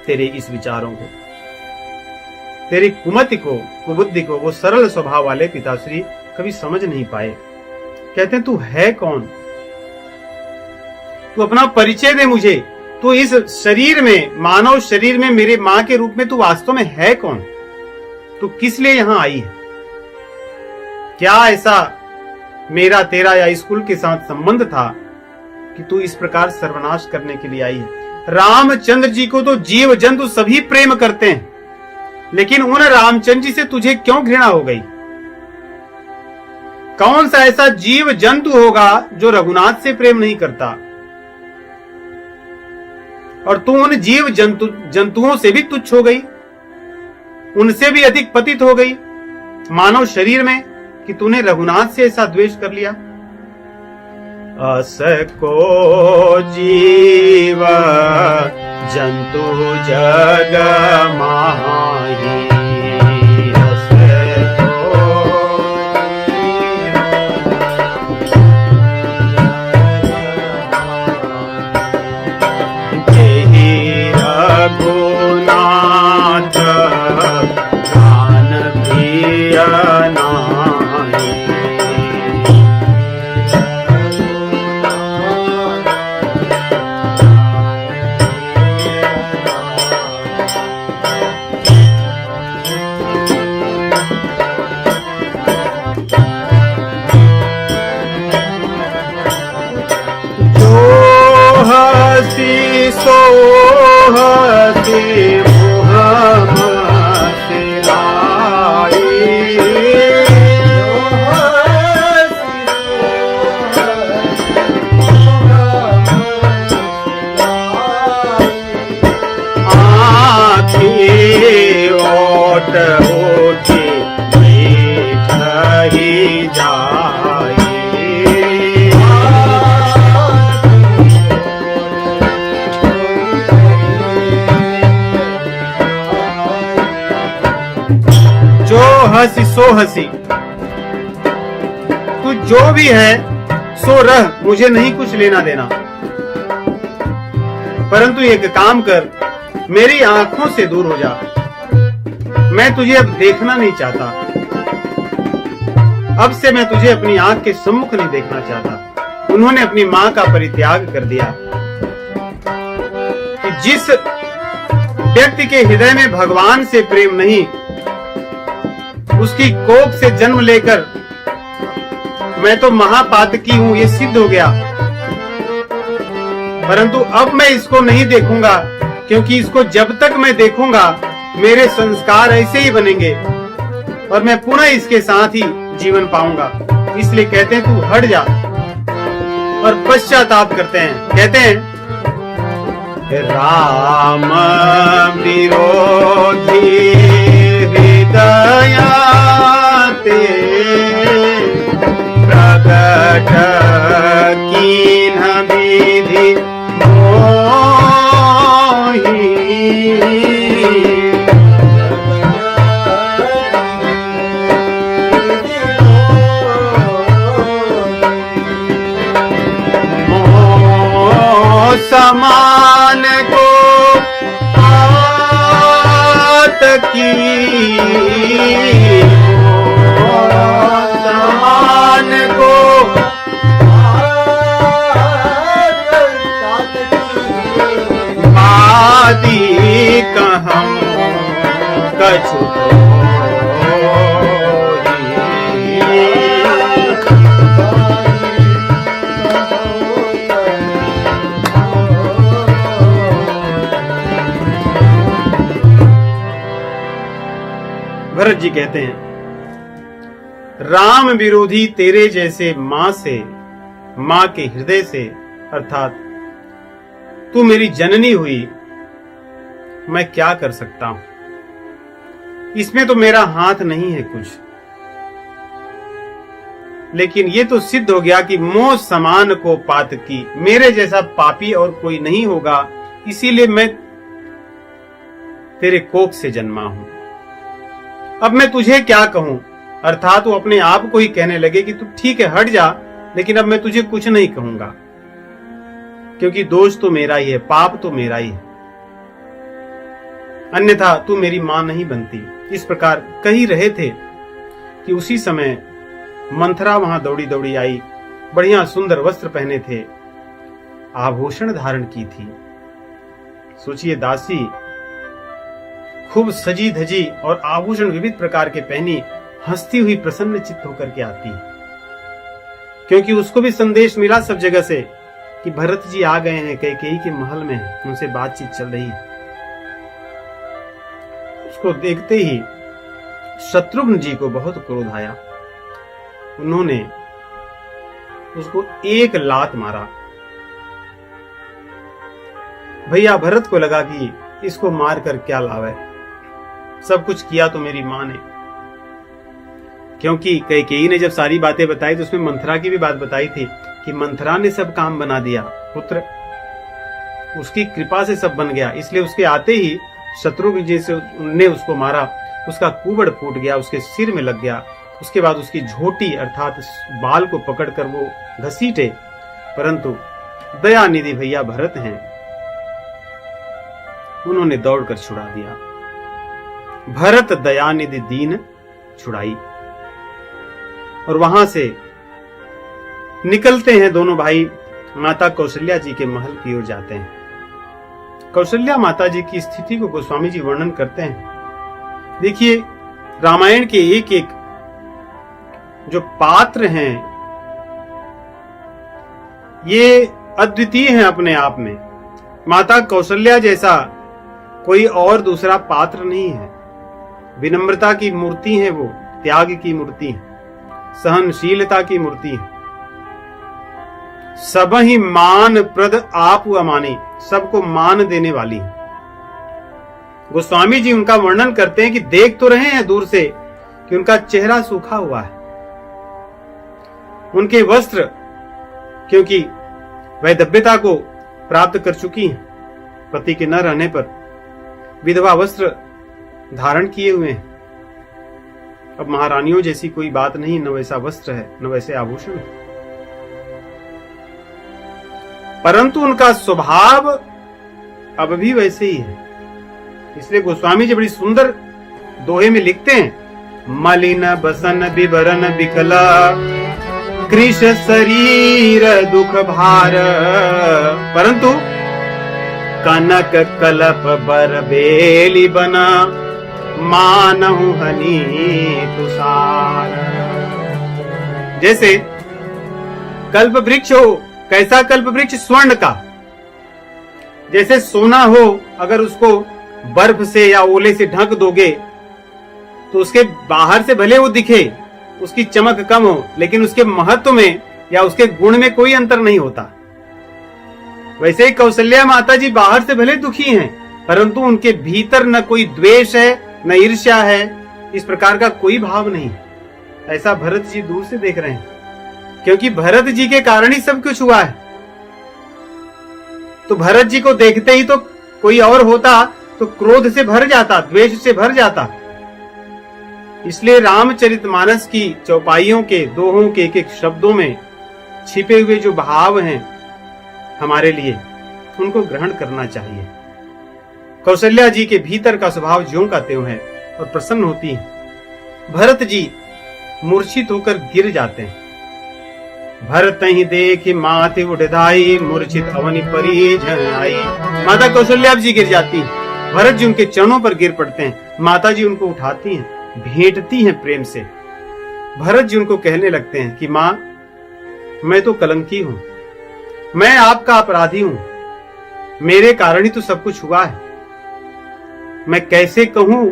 तेरे इस विचारों को, तेरी कुमति को, कुबुद्धि को। वो सरल स्वभाव वाले पिताश्री कभी समझ नहीं पाए। कहते हैं तू है कौन, तू अपना परिचय दे मुझे, तू इस शरीर में, मानव शरीर में मेरे मां के रूप में तू वास्तव में है कौन, तू किस लिए यहां आई है, क्या ऐसा मेरा तेरा या स्कूल के साथ संबंध था कि तू इस प्रकार सर्वनाश करने के लिए आई है। रामचंद्र जी को तो जीव जंतु सभी प्रेम करते हैं, लेकिन उन रामचंद्र जी से तुझे क्यों घृणा हो गई? कौन सा ऐसा जीव जंतु होगा जो रघुनाथ से प्रेम नहीं करता, और तू उन जीव जंतुओं से भी तुच्छ हो गई, उनसे भी अधिक पतित हो गई मानव शरीर में, कि तूने रघुनाथ से ऐसा द्वेष कर लिया। अस को जीव जंतु जग माही, रघुनाथ ज्ञान प्रिय नाहि। जो हसी सो हसी हसी सो हसी, तू जो भी है सो रह, मुझे नहीं कुछ लेना देना। परंतु एक काम कर, मेरी आंखों से दूर हो जा, मैं तुझे अब देखना नहीं चाहता। अब से मैं तुझे अपनी आंख के सम्मुख नहीं देखना चाहता। उन्होंने अपनी मां का परित्याग कर दिया। कि जिस व्यक्ति के हृदय में भगवान से प्रेम नहीं, उसकी कोख से जन्म लेकर मैं तो महापातकी हूं, ये सिद्ध हो गया। परंतु अब मैं इसको नहीं देखूंगा, क्योंकि इसको जब तक मैं देखूंगा मेरे संस्कार ऐसे ही बनेंगे, और मैं पुनः इसके साथ ही जीवन पाऊंगा। इसलिए कहते हैं तू हट जा, और पश्चाताप करते हैं, कहते हैं राम विरोधी हृदय ते प्रकट कीन्ह विधि मोहि। समान को आतकी, समान को आदि कहम कछु भरत जी कहते हैं राम विरोधी तेरे जैसे मां से, मां के हृदय से, अर्थात तू मेरी जननी हुई, मैं क्या कर सकता हूं, इसमें तो मेरा हाथ नहीं है कुछ। लेकिन ये तो सिद्ध हो गया कि मोह समान को पातकी, मेरे जैसा पापी और कोई नहीं होगा, इसीलिए मैं तेरे कोख से जन्मा हूं। अब मैं तुझे क्या कहूं, अर्थात वो अपने आप को ही कहने लगे कि तू ठीक है हट जा, लेकिन अब मैं तुझे कुछ नहीं कहूंगा, क्योंकि दोष तो मेरा ही है, पाप तो मेरा ही है, अन्यथा तू मेरी मां नहीं बनती। इस प्रकार कह ही रहे थे कि उसी समय मंथरा वहां दौड़ी दौड़ी आई, बढ़िया सुंदर वस्त्र पहने थे, आभूषण धारण की थी। सोचिए दासी खूब सजी धजी और आभूषण विविध प्रकार के पहनी हंसती हुई प्रसन्न चित्त होकर के आती है, क्योंकि उसको भी संदेश मिला सब जगह से कि भरत जी आ गए हैं, कैकेयी के महल में हैं, उनसे बातचीत चल रही है। उसको देखते ही शत्रुघ्न जी को बहुत क्रोध आया, उन्होंने उसको एक लात मारा। भैया भरत को लगा कि इसको मार कर क्या लाभ है, सब कुछ किया तो मेरी मां ने, क्योंकि कैकेयी ने जब सारी बातें बताई तो उसमें मंथरा की भी बात बताई थी कि मंथरा ने सब काम बना दिया, पुत्र उसकी कृपा से सब बन गया, इसलिए उसके आते ही शत्रुघ्न जी से ने उसको मारा, उसका कुबड़ फूट गया, उसके सिर में लग गया। उसके बाद उसकी झोटी अर्थात बाल को पकड़कर वो घसीटे, परंतु दयानिधि भैया भरत हैं, उन्होंने दौड़कर छुड़ा दिया। भरत दयानिधि दीन छुड़ाई, और वहां से निकलते हैं दोनों भाई, माता कौशल्या जी के महल की ओर जाते हैं। कौशल्या माता जी की स्थिति को गोस्वामी जी वर्णन करते हैं। देखिए रामायण के एक एक जो पात्र हैं ये अद्वितीय हैं अपने आप में। माता कौशल्या जैसा कोई और दूसरा पात्र नहीं है। विनम्रता की मूर्ति है वो, त्याग की मूर्ति है, सहनशीलता की मूर्ति है। सब ही मान प्रद आप अमानी, सबको मान देने वाली है। गोस्वामी जी उनका वर्णन करते हैं कि देख तो रहे हैं दूर से कि उनका चेहरा सूखा हुआ है, उनके वस्त्र क्योंकि वैधव्यता को प्राप्त कर चुकी हैं, पति के न रहने पर विधवा वस्त्र धारण किए हुए हैं। अब महारानियों जैसी कोई बात नहीं, न वैसा वस्त्र है न वैसे आभूषण है, परंतु उनका स्वभाव अब भी वैसे ही है। इसलिए गोस्वामी जी बड़ी सुंदर दोहे में लिखते हैं, मलिन बसन विवरण विकला कृष शरीर दुख भार, परंतु कनक कलप बर बेली बना मानहु हनी तुषार। जैसे कल्प वृक्ष हो, कैसा कल्प वृक्ष? स्वर्ण का। जैसे सोना हो, अगर उसको बर्फ से या ओले से ढक दोगे तो उसके बाहर से भले वो दिखे, उसकी चमक कम हो, लेकिन उसके महत्व में या उसके गुण में कोई अंतर नहीं होता। वैसे ही कौशल्या माता जी बाहर से भले दुखी हैं, परंतु उनके भीतर न कोई द्वेष है, न ईर्ष्या है, इस प्रकार का कोई भाव नहीं। ऐसा भरत जी दूर से देख रहे हैं, क्योंकि भरत जी के कारण ही सब कुछ हुआ है। तो भरत जी को देखते ही तो कोई और होता तो क्रोध से भर जाता, द्वेष से भर जाता। इसलिए रामचरितमानस की चौपाइयों के, दोहों के एक एक शब्दों में छिपे हुए जो भाव हैं हमारे लिए, उनको ग्रहण करना चाहिए। कौशल्या जी के भीतर का स्वभाव ज्यों का त्यों है और प्रसन्न होती है। भरत जी मूर्छित होकर गिर जाते हैं। भरत ही देख माथे उठधाई, मूर्छित अवनि परी आई। माता कौशल्या जी गिर जाती हैं, भरत जी उनके चरणों पर गिर पड़ते हैं। माता जी उनको उठाती हैं, भेंटती हैं प्रेम से। भरत जी उनको कहने लगते हैं कि मां, मैं तो कलंकी हूं, मैं आपका अपराधी हूं, मेरे कारण ही तो सब कुछ हुआ है। मैं कैसे कहूं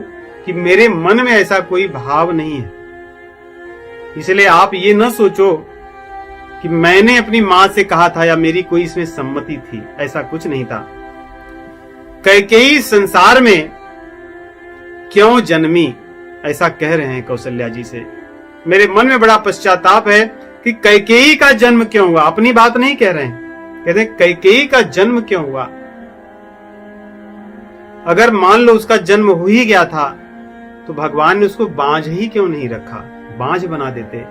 कि मेरे मन में ऐसा कोई भाव नहीं है। इसलिए आप ये न सोचो कि मैंने अपनी मां से कहा था या मेरी कोई इसमें सम्मति थी, ऐसा कुछ नहीं था। कैकेयी संसार में क्यों जन्मी, ऐसा कह रहे हैं कौशल्या जी से। मेरे मन में बड़ा पश्चाताप है कि कैकेयी का जन्म क्यों हुआ। अपनी बात नहीं कह रहे हैं, कहते हैं कैकेयी का जन्म क्यों हुआ। अगर मान लो उसका जन्म हो ही गया था तो भगवान ने उसको बांझ ही क्यों नहीं रखा, बांझ बना देते,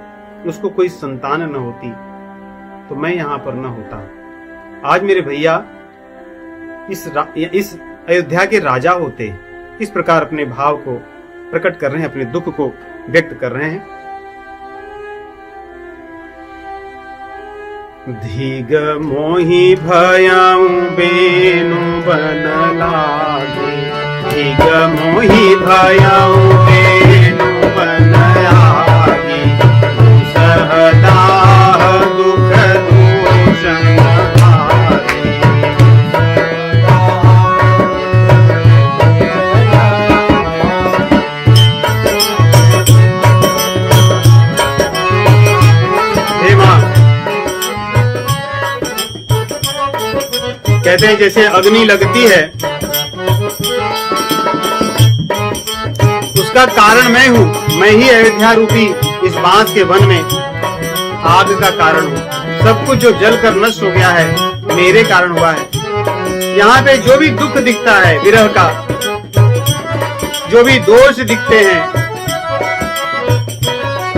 उसको कोई संतान न होती तो मैं यहां पर न होता। आज मेरे भैया इस अयोध्या के राजा होते। इस प्रकार अपने भाव को प्रकट कर रहे हैं, अपने दुख को व्यक्त कर रहे हैं। धीग मोहि भयाऊ बेनु बन लागे, धीग मोहि भयाऊ बेनु बन लागे, सहदाह दुख दूषण भागे। कहते हैं जैसे अग्नि लगती है उसका कारण मैं हूं, मैं ही अयोध्या रूपी इस बांस के वन में आग का कारण हूं। सब कुछ जो जल कर नष्ट हो गया है मेरे कारण हुआ है। यहाँ पे जो भी दुख दिखता है विरह का, जो भी दोष दिखते हैं,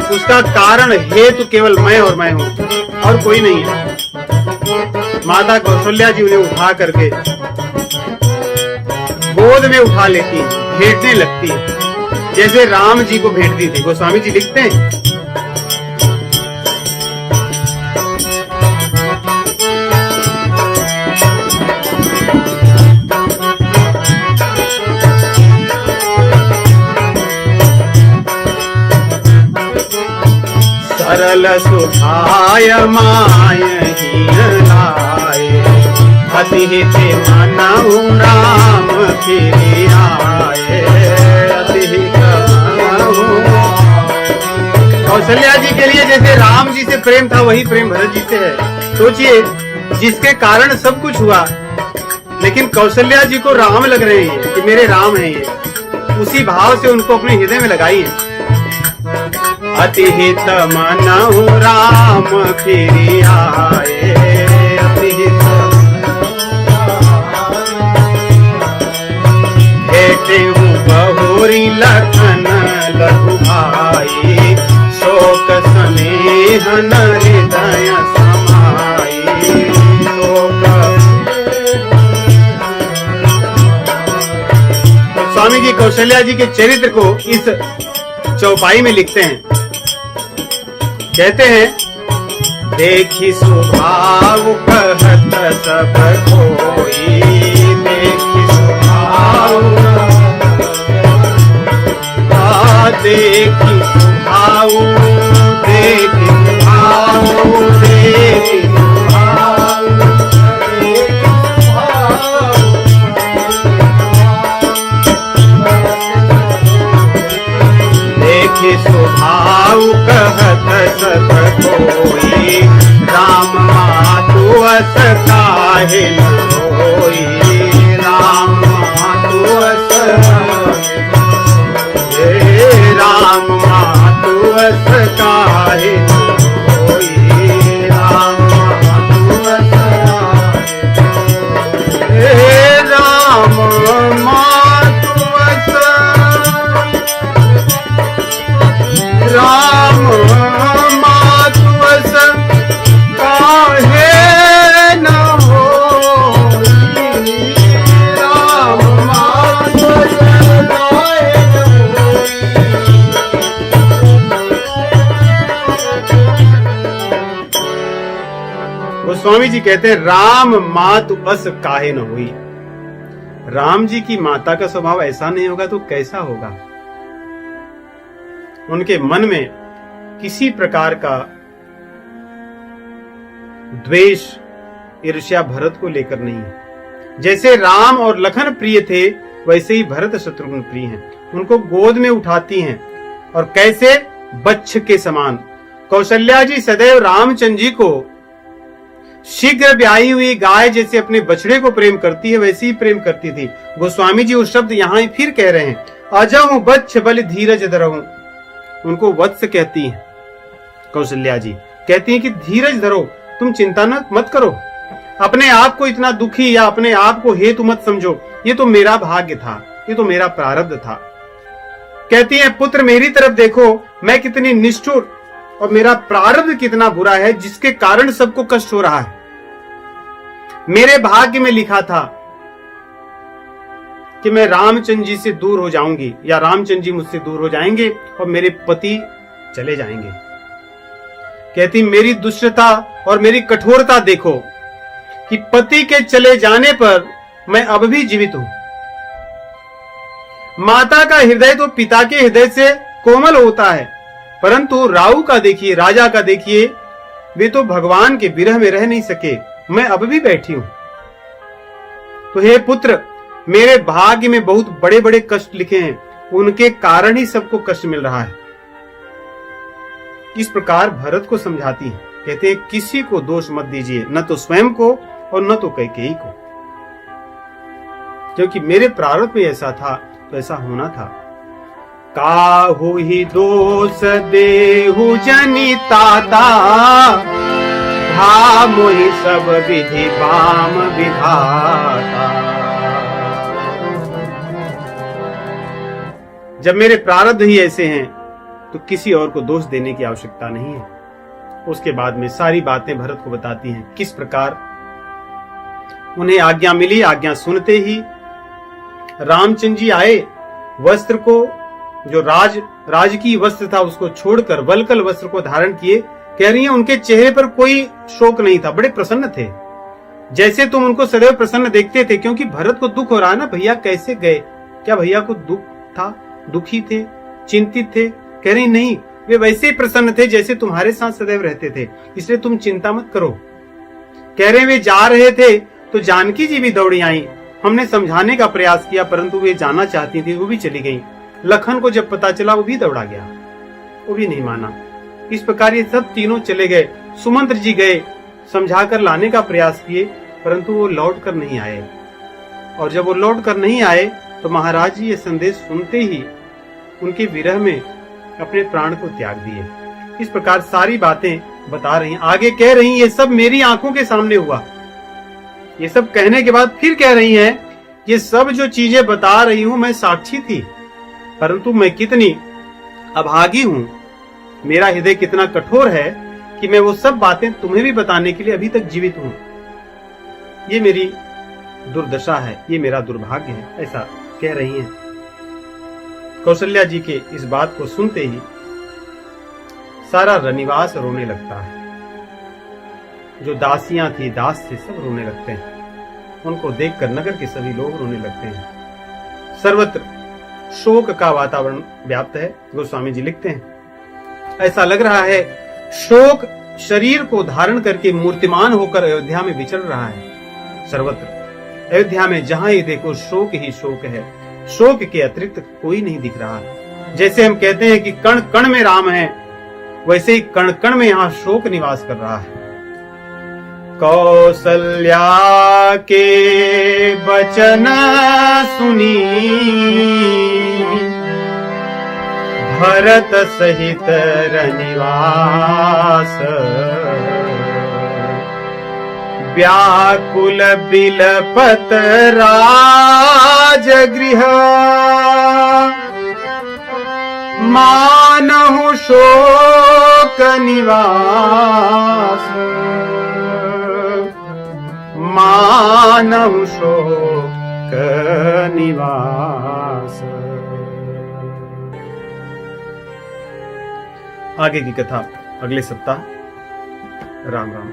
उसका कारण हेतु केवल मैं और मैं हूं और कोई नहीं है। माता कौशल्या जी उन्हें उठा करके गोद में उठा लेती, भेंटने लगती, जैसे राम जी को भेंटती थी। गोस्वामी जी लिखते हैं, सरल सुधाय माय लाए, अति हित मानऊ राम फिरि आए, अति हित मानऊ। कौशल्या जी के लिए जैसे राम जी से प्रेम था वही प्रेम भरत जी से है। सोचिए, जिसके कारण सब कुछ हुआ, लेकिन कौशल्या जी को राम लग रहे हैं कि मेरे राम हैं ये, उसी भाव से उनको अपने हृदय में लगाई है। अति हित मानऊ राम फिरि आए, अति हित भेटे हूँ बहुरी लखन लघु भाई, शोक स्नेहन हृदय समाई, शोक। स्वामी जी कौशल्या जी के चरित्र को इस चौपाई में लिखते हैं, कहते हैं, देखी स्वभाव कहत सब कोई, देखी स्वभाव, देखी स्वभाव, देखी स्वभाव, देखी स्वभाव, देखी हे स्वभाव कहत सब कोई, राम मातु अस काहे न होई, राम मातु अस, हे राम मातु अस काहे न होई, राम मातु अस, हे राम मातु अस, राम मातु अस काहे न होई, राम मातु अस काहे न होई। गोस्वामी जी कहते हैं राम मातु अस काहे न हुई। राम जी की माता का स्वभाव ऐसा नहीं होगा तो कैसा होगा। उनके मन में किसी प्रकार का द्वेष ईर्ष्या भरत को लेकर नहीं है। जैसे राम और लखन प्रिय थे वैसे ही भरत शत्रुघ्न प्रिय हैं। उनको गोद में उठाती हैं और कैसे बच्छ के समान। कौशल्या जी सदैव रामचंद्र जी को शीघ्र ब्याही हुई गाय जैसे अपने बछड़े को प्रेम करती है वैसे ही प्रेम करती थी। गोस्वामी जी उस शब्द यहां फिर कह रहे हैं, अजहु बच्छ बल धीरज धरहु। उनको वत्स कहती हैं कौशल्या जी, कहती हैं कि धीरज धरो, तुम चिंता मत करो, अपने आप को इतना दुखी या अपने आप को हेतु मत समझो, ये तो मेरा भाग्य था, ये तो मेरा प्रारब्ध था। कहती हैं पुत्र मेरी तरफ देखो, मैं कितनी निष्ठुर और मेरा प्रारब्ध कितना बुरा है जिसके कारण सबको कष्ट हो रहा है। मेरे भाग्य में लिखा था कि मैं रामचंद्र जी से दूर हो जाऊंगी या रामचंद्र जी मुझसे दूर हो जाएंगे और मेरे पति चले जाएंगे। कहती मेरी दुष्टता और मेरी कठोरता देखो कि पति के चले जाने पर मैं अब भी जीवित हूं। माता का हृदय तो पिता के हृदय से कोमल होता है, परंतु राहु का देखिए, राजा का देखिए, वे तो भगवान के विरह में रह नहीं सके, मैं अब भी बैठी हूं। तो हे पुत्र, मेरे भाग्य में बहुत बड़े बड़े कष्ट लिखे हैं, उनके कारण ही सबको कष्ट मिल रहा है। इस प्रकार भरत को समझाती है, कहते हैं किसी को दोष मत दीजिए, न तो स्वयं को और न तो कैकेयी को, क्योंकि मेरे प्रारब्ध में ऐसा था तो ऐसा होना था। काहू ही दोष देहु जनिताता, भा मोहि सब विधि बाम विधाता। जब मेरे प्रारब्ध ही ऐसे हैं तो किसी और को दोष देने की आवश्यकता नहीं है। उसके बाद में सारी बातें भरत को बताती हैं, किस प्रकार उन्हें आज्ञा मिली। आज्ञा सुनते ही रामचंद्र जी आए, वस्त्र को जो राजकीय वस्त्र था उसको छोड़कर वल्कल वस्त्र को धारण किए। कह रही है उनके चेहरे पर कोई शोक नहीं था, बड़े प्रसन्न थे, जैसे तुम उनको सदैव प्रसन्न देखते थे। क्योंकि भरत को दुख हो रहा है ना, भैया कैसे गए, क्या भैया को दुख था, दुखी थे, चिंतित थे। कह रही नहीं, वे वैसे ही प्रसन्न थे जैसे तुम्हारे साथ सदैव रहते थे, इसलिए तुम चिंता मत करो। कह रहे वे जा रहे थे तो जानकी जी भी दौड़ी आई। हमने समझाने का प्रयास किया परंतु वे जाना चाहती थी, वो भी चली गई। लखन को जब पता चला वो भी दौड़ा गया, वो भी नहीं माना। इस प्रकार ये सब तीनों चले गए। सुमंत्र जी गए, समझाकर लाने का प्रयास किए परंतु वो लौट कर नहीं आए। और जब वो लौट कर नहीं आए तो महाराज जी ये संदेश सुनते ही उनके विरह में अपने प्राण को त्याग दिए। इस प्रकार सारी बातें बता रही हैं। आगे कह रही ये सब मेरी आंखों के सामने हुआ। ये सब कहने के बाद फिर कह रही हैं ये सब जो चीजें बता रही हूं मैं साक्षी थी, परंतु मैं कितनी अभागी हूं, मेरा हृदय कितना कठोर है कि मैं वो सब बातें तुम्हें भी बताने के लिए अभी तक जीवित हूं। ये मेरी दुर्दशा है, ये मेरा दुर्भाग्य है, ऐसा कह रही हैं। कौशल्या जी के इस बात को सुनते ही सारा रनिवास रोने लगता है। जो दासियां थी, दास थे, सब रोने लगते हैं। उनको देखकर नगर के सभी लोग रोने लगते हैं। सर्वत्र शोक का वातावरण व्याप्त है। गोस्वामी जी लिखते हैं ऐसा लग रहा है शोक शरीर को धारण करके मूर्तिमान होकर अयोध्या में विचर रहा है। सर्वत्र अयोध्या में जहां ही देखो शोक ही शोक है, शोक के अतिरिक्त कोई नहीं दिख रहा। जैसे हम कहते हैं कि कण कण में राम है, वैसे ही कण कण में यहां शोक निवास कर रहा है। कौसल्या के बचन सुनी भरत सहित रनिवास, व्याकुल बिलपत राजगृह, मानहु शोक निवास, मानहु शोक निवास। आगे की कथा अगले सप्ताह। राम राम।